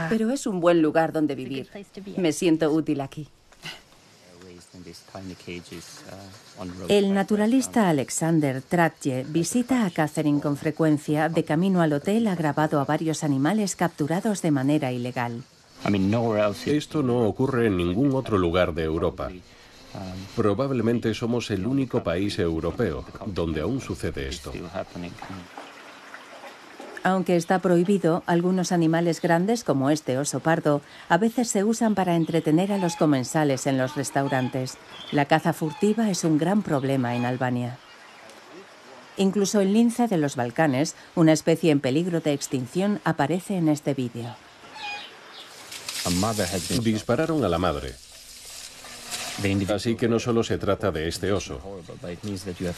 Pero es un buen lugar donde vivir. Me siento útil aquí. El naturalista Alexander Tratje visita a Catherine con frecuencia. De camino al hotel ha grabado a varios animales capturados de manera ilegal. Esto no ocurre en ningún otro lugar de Europa. Probablemente somos el único país europeo donde aún sucede esto. Aunque está prohibido, algunos animales grandes, como este oso pardo, a veces se usan para entretener a los comensales en los restaurantes. La caza furtiva es un gran problema en Albania. Incluso el lince de los Balcanes, una especie en peligro de extinción, aparece en este vídeo. Dispararon a la madre. Así que no solo se trata de este oso.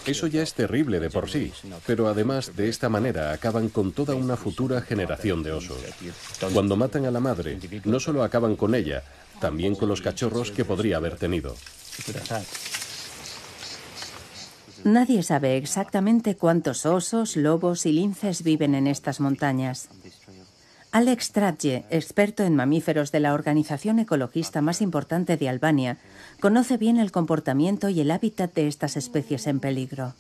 Eso ya es terrible de por sí, pero además de esta manera acaban con toda una futura generación de osos. Cuando matan a la madre, no solo acaban con ella, también con los cachorros que podría haber tenido. Nadie sabe exactamente cuántos osos, lobos y linces viven en estas montañas. Alex Tratje, experto en mamíferos de la organización ecologista más importante de Albania, conoce bien el comportamiento y el hábitat de estas especies en peligro.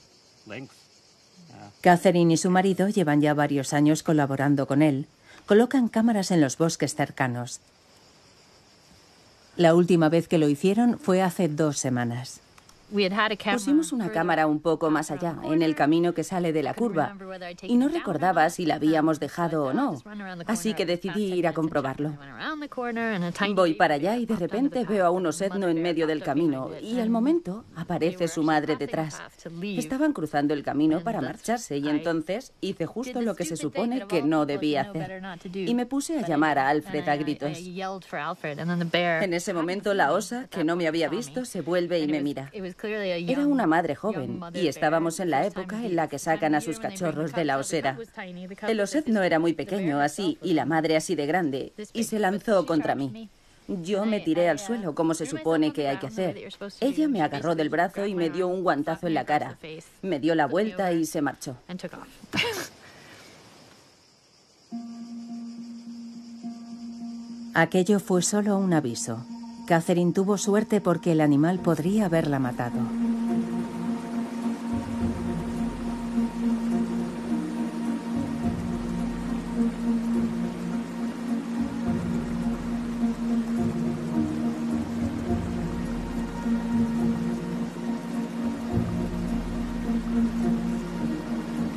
Catherine y su marido llevan ya varios años colaborando con él. Colocan cámaras en los bosques cercanos. La última vez que lo hicieron fue hace 2 semanas. Pusimos una cámara un poco más allá, en el camino que sale de la curva, y no recordaba si la habíamos dejado o no, así que decidí ir a comprobarlo. Voy para allá y de repente veo a un osedno en medio del camino, y al momento aparece su madre detrás. Estaban cruzando el camino para marcharse, y entonces hice justo lo que se supone que no debía hacer, y me puse a llamar a Alfred a gritos. En ese momento la osa, que no me había visto, se vuelve y me mira. Era una madre joven y estábamos en la época en la que sacan a sus cachorros de la osera. El osedno era muy pequeño así y la madre así de grande y se lanzó contra mí. Yo me tiré al suelo, como se supone que hay que hacer. Ella me agarró del brazo y me dio un guantazo en la cara. Me dio la vuelta y se marchó. Aquello fue solo un aviso. Catherine tuvo suerte porque el animal podría haberla matado.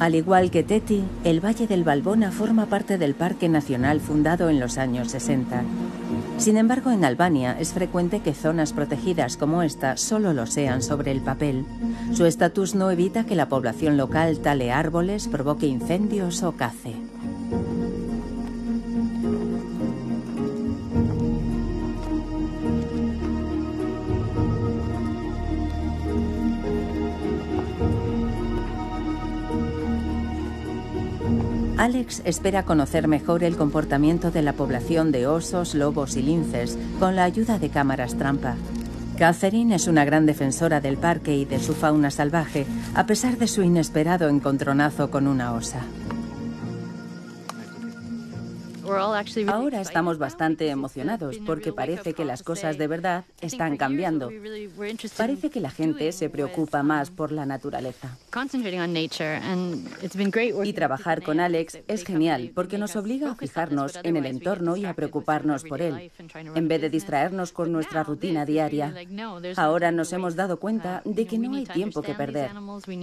Al igual que Teti, el Valle del Valbona forma parte del Parque Nacional fundado en los años 60. Sin embargo, en Albania es frecuente que zonas protegidas como esta solo lo sean sobre el papel. Su estatus no evita que la población local tale árboles, provoque incendios o cace. Alex espera conocer mejor el comportamiento de la población de osos, lobos y linces con la ayuda de cámaras trampa. Catherine es una gran defensora del parque y de su fauna salvaje, a pesar de su inesperado encontronazo con una osa. Ahora estamos bastante emocionados porque parece que las cosas de verdad están cambiando. Parece que la gente se preocupa más por la naturaleza. Y trabajar con Alex es genial porque nos obliga a fijarnos en el entorno y a preocuparnos por él, en vez de distraernos con nuestra rutina diaria. Ahora nos hemos dado cuenta de que no hay tiempo que perder.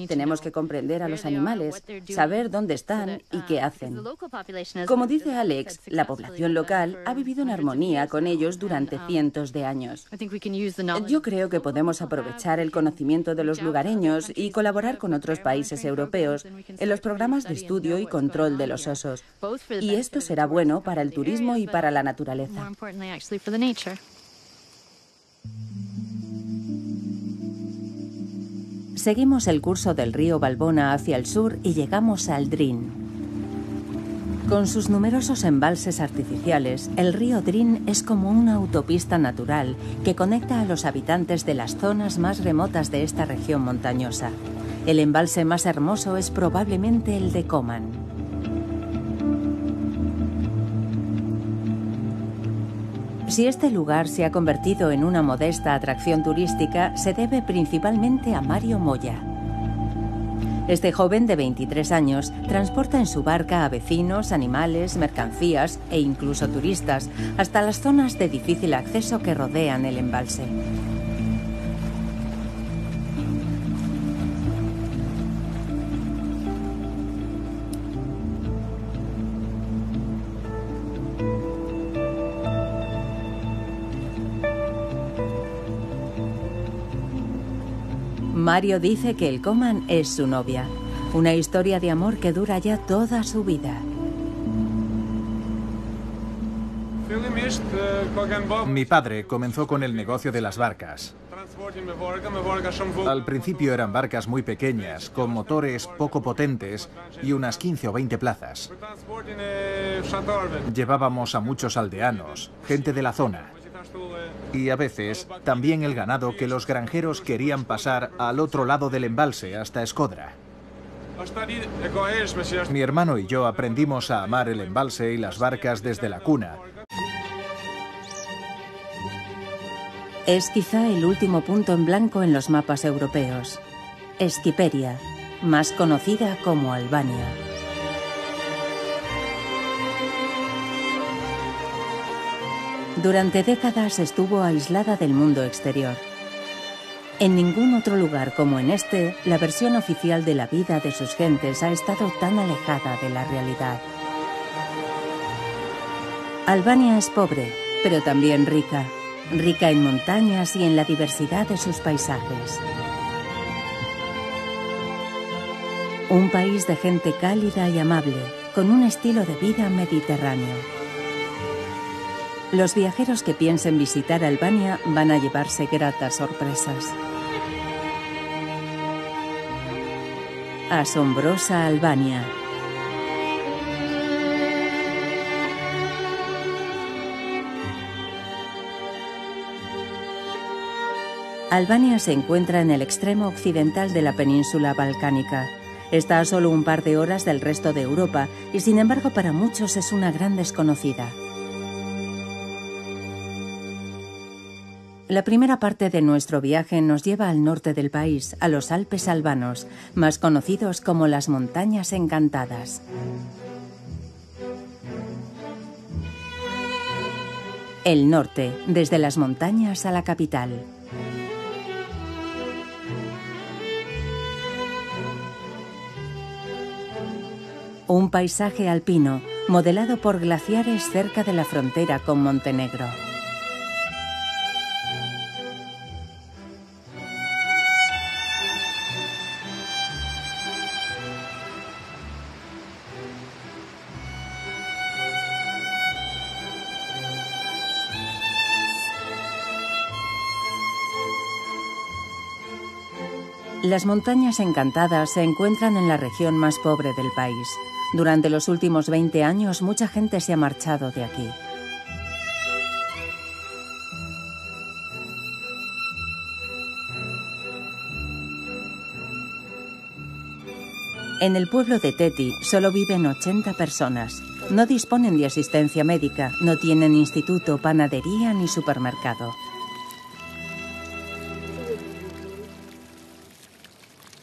Tenemos que comprender a los animales, saber dónde están y qué hacen. Como dice Alex, la población local ha vivido en armonía con ellos durante cientos de años. Yo creo que podemos aprovechar el conocimiento de los lugareños y colaborar con otros países europeos en los programas de estudio y control de los osos. Y esto será bueno para el turismo y para la naturaleza. Seguimos el curso del río Valbona hacia el sur y llegamos al Drin. Con sus numerosos embalses artificiales, el río Drin es como una autopista natural que conecta a los habitantes de las zonas más remotas de esta región montañosa. El embalse más hermoso es probablemente el de Koman. Si este lugar se ha convertido en una modesta atracción turística, se debe principalmente a Mario Moya. Este joven de 23 años transporta en su barca a vecinos, animales, mercancías e incluso turistas hasta las zonas de difícil acceso que rodean el embalse. Mario dice que el Koman es su novia, una historia de amor que dura ya toda su vida. Mi padre comenzó con el negocio de las barcas. Al principio eran barcas muy pequeñas, con motores poco potentes y unas 15 o 20 plazas. Llevábamos a muchos aldeanos, gente de la zona. Y a veces también el ganado que los granjeros querían pasar al otro lado del embalse hasta Eskodra. Mi hermano y yo aprendimos a amar el embalse y las barcas desde la cuna. Es quizá el último punto en blanco en los mapas europeos. Skiperia, más conocida como Albania. Durante décadas estuvo aislada del mundo exterior. En ningún otro lugar como en este, la versión oficial de la vida de sus gentes ha estado tan alejada de la realidad. Albania es pobre, pero también rica. Rica en montañas y en la diversidad de sus paisajes. Un país de gente cálida y amable, con un estilo de vida mediterráneo. Los viajeros que piensen visitar Albania van a llevarse gratas sorpresas. Asombrosa Albania. Albania se encuentra en el extremo occidental de la península balcánica. Está a solo un par de horas del resto de Europa y, sin embargo, para muchos es una gran desconocida. La primera parte de nuestro viaje nos lleva al norte del país, a los Alpes albanos, más conocidos como las Montañas Encantadas. El norte, desde las montañas a la capital. Un paisaje alpino, modelado por glaciares cerca de la frontera con Montenegro. Las Montañas Encantadas se encuentran en la región más pobre del país. Durante los últimos 20 años, mucha gente se ha marchado de aquí. En el pueblo de Teti solo viven 80 personas. No disponen de asistencia médica, no tienen instituto, panadería ni supermercado.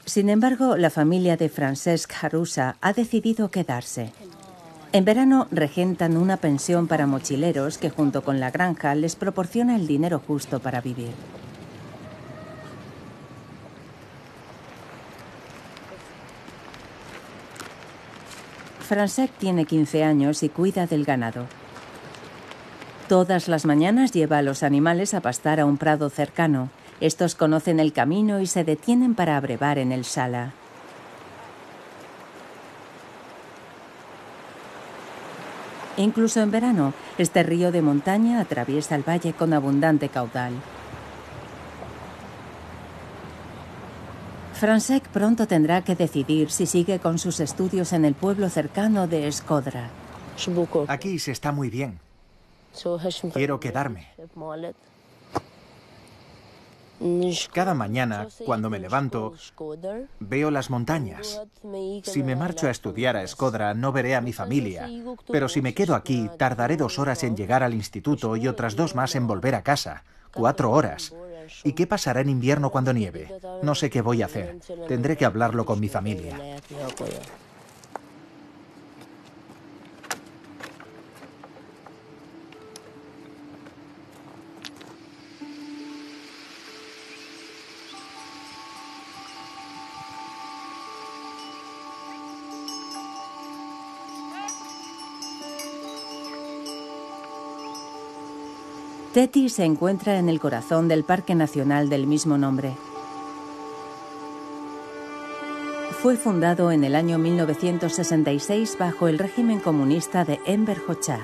Sin embargo, la familia de Francesc Harusa ha decidido quedarse. En verano regentan una pensión para mochileros que, junto con la granja, les proporciona el dinero justo para vivir. Francesc tiene 15 años y cuida del ganado. Todas las mañanas lleva a los animales a pastar a un prado cercano. Estos conocen el camino y se detienen para abrevar en el Sala. Incluso en verano, este río de montaña atraviesa el valle con abundante caudal. Francesc pronto tendrá que decidir si sigue con sus estudios en el pueblo cercano de Eskodra. Aquí se está muy bien. Quiero quedarme. Cada mañana, cuando me levanto, veo las montañas. Si me marcho a estudiar a Eskodra, no veré a mi familia. Pero si me quedo aquí, tardaré 2 horas en llegar al instituto y otras 2 más en volver a casa. 4 horas. ¿Y qué pasará en invierno cuando nieve? No sé qué voy a hacer. Tendré que hablarlo con mi familia. Teti se encuentra en el corazón del Parque Nacional del mismo nombre. Fue fundado en el año 1966 bajo el régimen comunista de Enver Hoxha.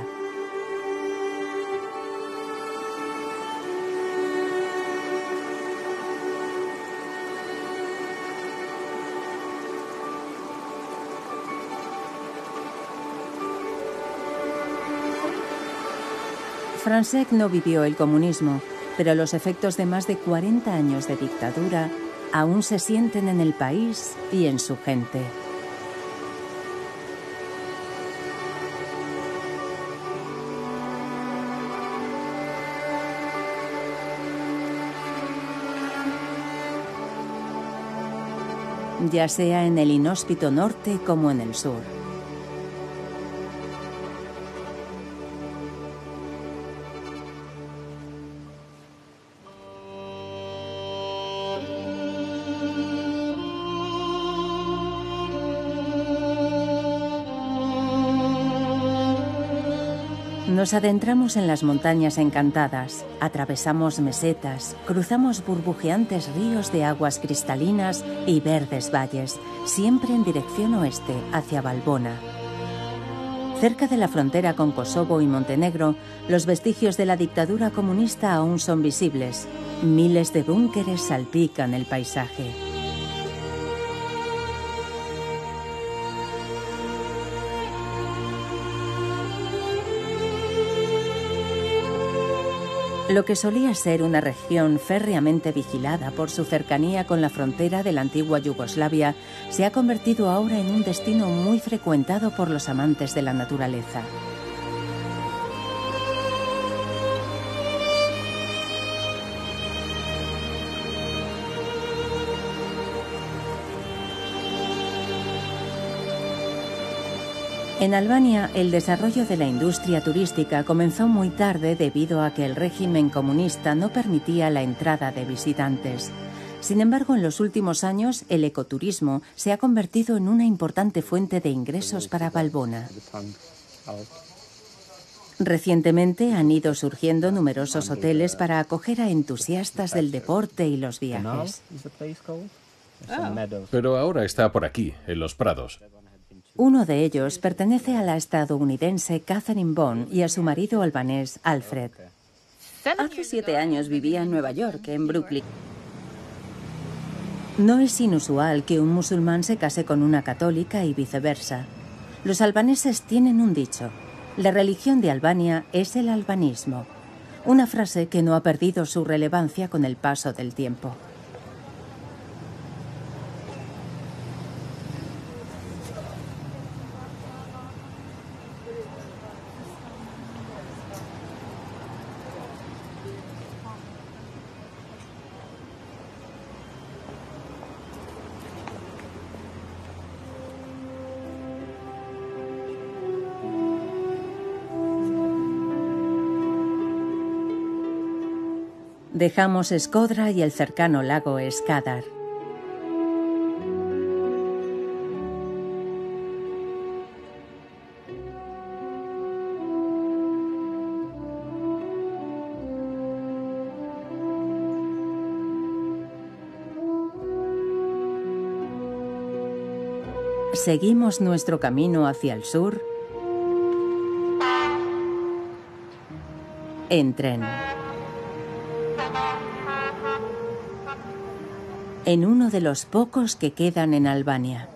Francesc no vivió el comunismo, pero los efectos de más de 40 años de dictadura aún se sienten en el país y en su gente. Ya sea en el inhóspito norte como en el sur. Nos adentramos en las Montañas Encantadas, atravesamos mesetas, cruzamos burbujeantes ríos de aguas cristalinas y verdes valles, siempre en dirección oeste, hacia Valbona. Cerca de la frontera con Kosovo y Montenegro, los vestigios de la dictadura comunista aún son visibles. Miles de búnkeres salpican el paisaje. Lo que solía ser una región férreamente vigilada por su cercanía con la frontera de la antigua Yugoslavia se ha convertido ahora en un destino muy frecuentado por los amantes de la naturaleza. En Albania, el desarrollo de la industria turística comenzó muy tarde debido a que el régimen comunista no permitía la entrada de visitantes. Sin embargo, en los últimos años, el ecoturismo se ha convertido en una importante fuente de ingresos para Valbona. Recientemente han ido surgiendo numerosos hoteles para acoger a entusiastas del deporte y los viajes. Pero ahora está por aquí, en los prados. Uno de ellos pertenece a la estadounidense Catherine Bond y a su marido albanés Alfred. Hace 7 años vivía en Nueva York, en Brooklyn. No es inusual que un musulmán se case con una católica y viceversa. Los albaneses tienen un dicho: la religión de Albania es el albanismo, una frase que no ha perdido su relevancia con el paso del tiempo. Dejamos Shkodra y el cercano lago Skadar. Seguimos nuestro camino hacia el sur en tren. En uno de los pocos que quedan en Albania.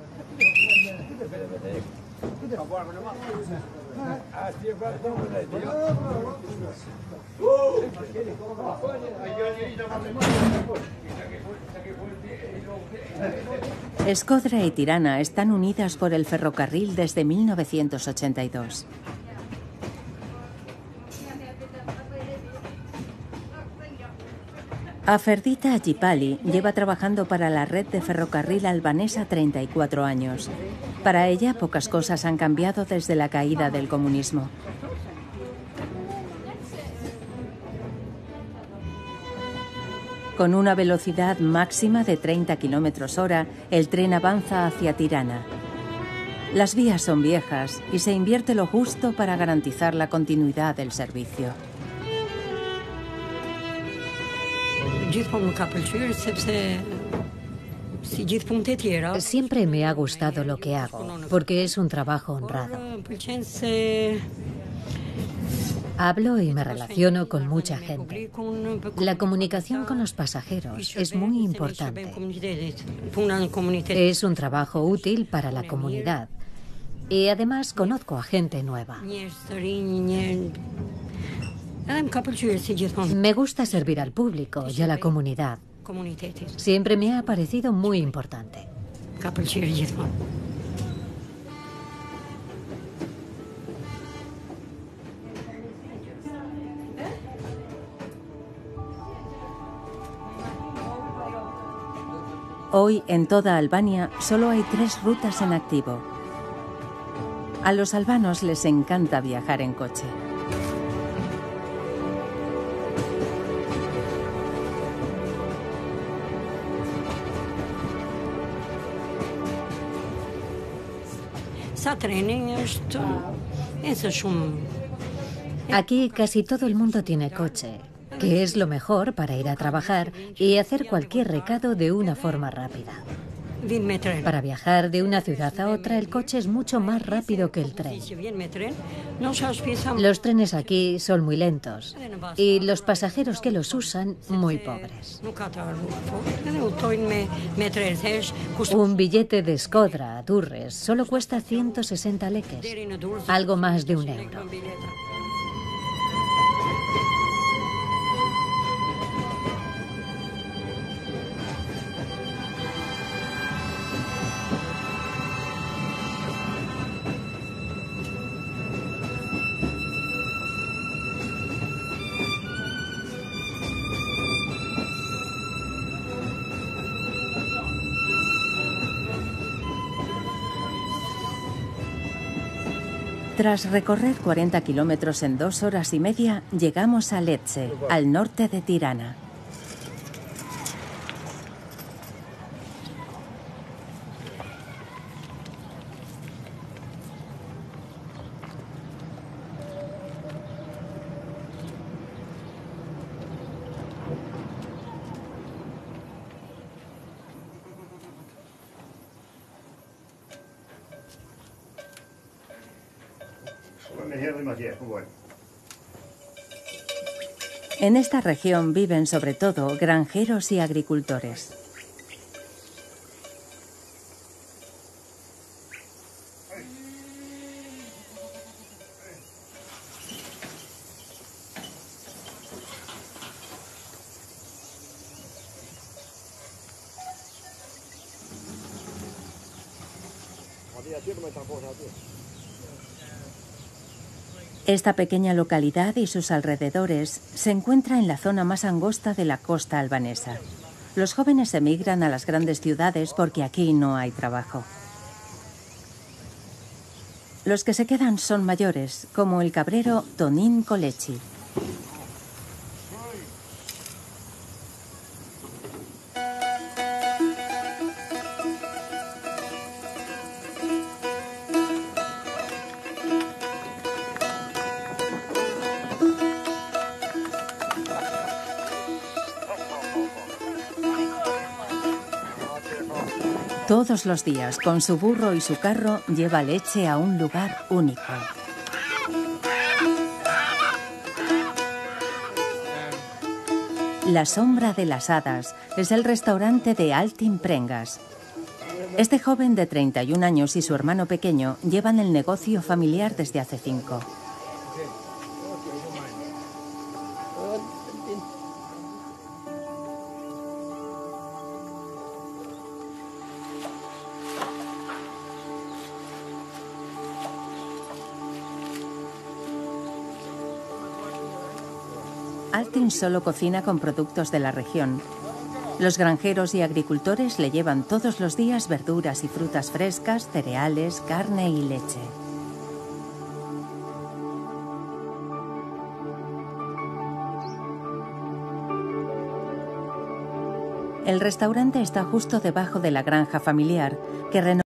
Shkodra y Tirana están unidas por el ferrocarril desde 1982. Aferdita Agipali lleva trabajando para la red de ferrocarril albanesa 34 años. Para ella, pocas cosas han cambiado desde la caída del comunismo. Con una velocidad máxima de 30 km/h, el tren avanza hacia Tirana. Las vías son viejas y se invierte lo justo para garantizar la continuidad del servicio. Siempre me ha gustado lo que hago, porque es un trabajo honrado. Hablo y me relaciono con mucha gente. La comunicación con los pasajeros es muy importante. Es un trabajo útil para la comunidad. Y además conozco a gente nueva. Me gusta servir al público y a la comunidad. Siempre me ha parecido muy importante. Hoy, en toda Albania, solo hay 3 rutas en activo. A los albanos les encanta viajar en coche. Aquí casi todo el mundo tiene coche, que es lo mejor para ir a trabajar y hacer cualquier recado de una forma rápida. Para viajar de una ciudad a otra, el coche es mucho más rápido que el tren. Los trenes aquí son muy lentos y los pasajeros que los usan muy pobres. Un billete de Shkodra a Durrës solo cuesta 160 lekes, algo más de €1. Tras recorrer 40 kilómetros en 2 horas y media, llegamos a Lecce, al norte de Tirana. En esta región viven sobre todo granjeros y agricultores. Esta pequeña localidad y sus alrededores se encuentra en la zona más angosta de la costa albanesa. Los jóvenes emigran a las grandes ciudades porque aquí no hay trabajo. Los que se quedan son mayores, como el cabrero Tonin Kolechi. Todos los días, con su burro y su carro, lleva leche a un lugar único. La Sombra de las Hadas es el restaurante de Altin Prengas. Este joven de 31 años y su hermano pequeño llevan el negocio familiar desde hace 5. Altin solo cocina con productos de la región. Los granjeros y agricultores le llevan todos los días verduras y frutas frescas, cereales, carne y leche. El restaurante está justo debajo de la granja familiar, que renovó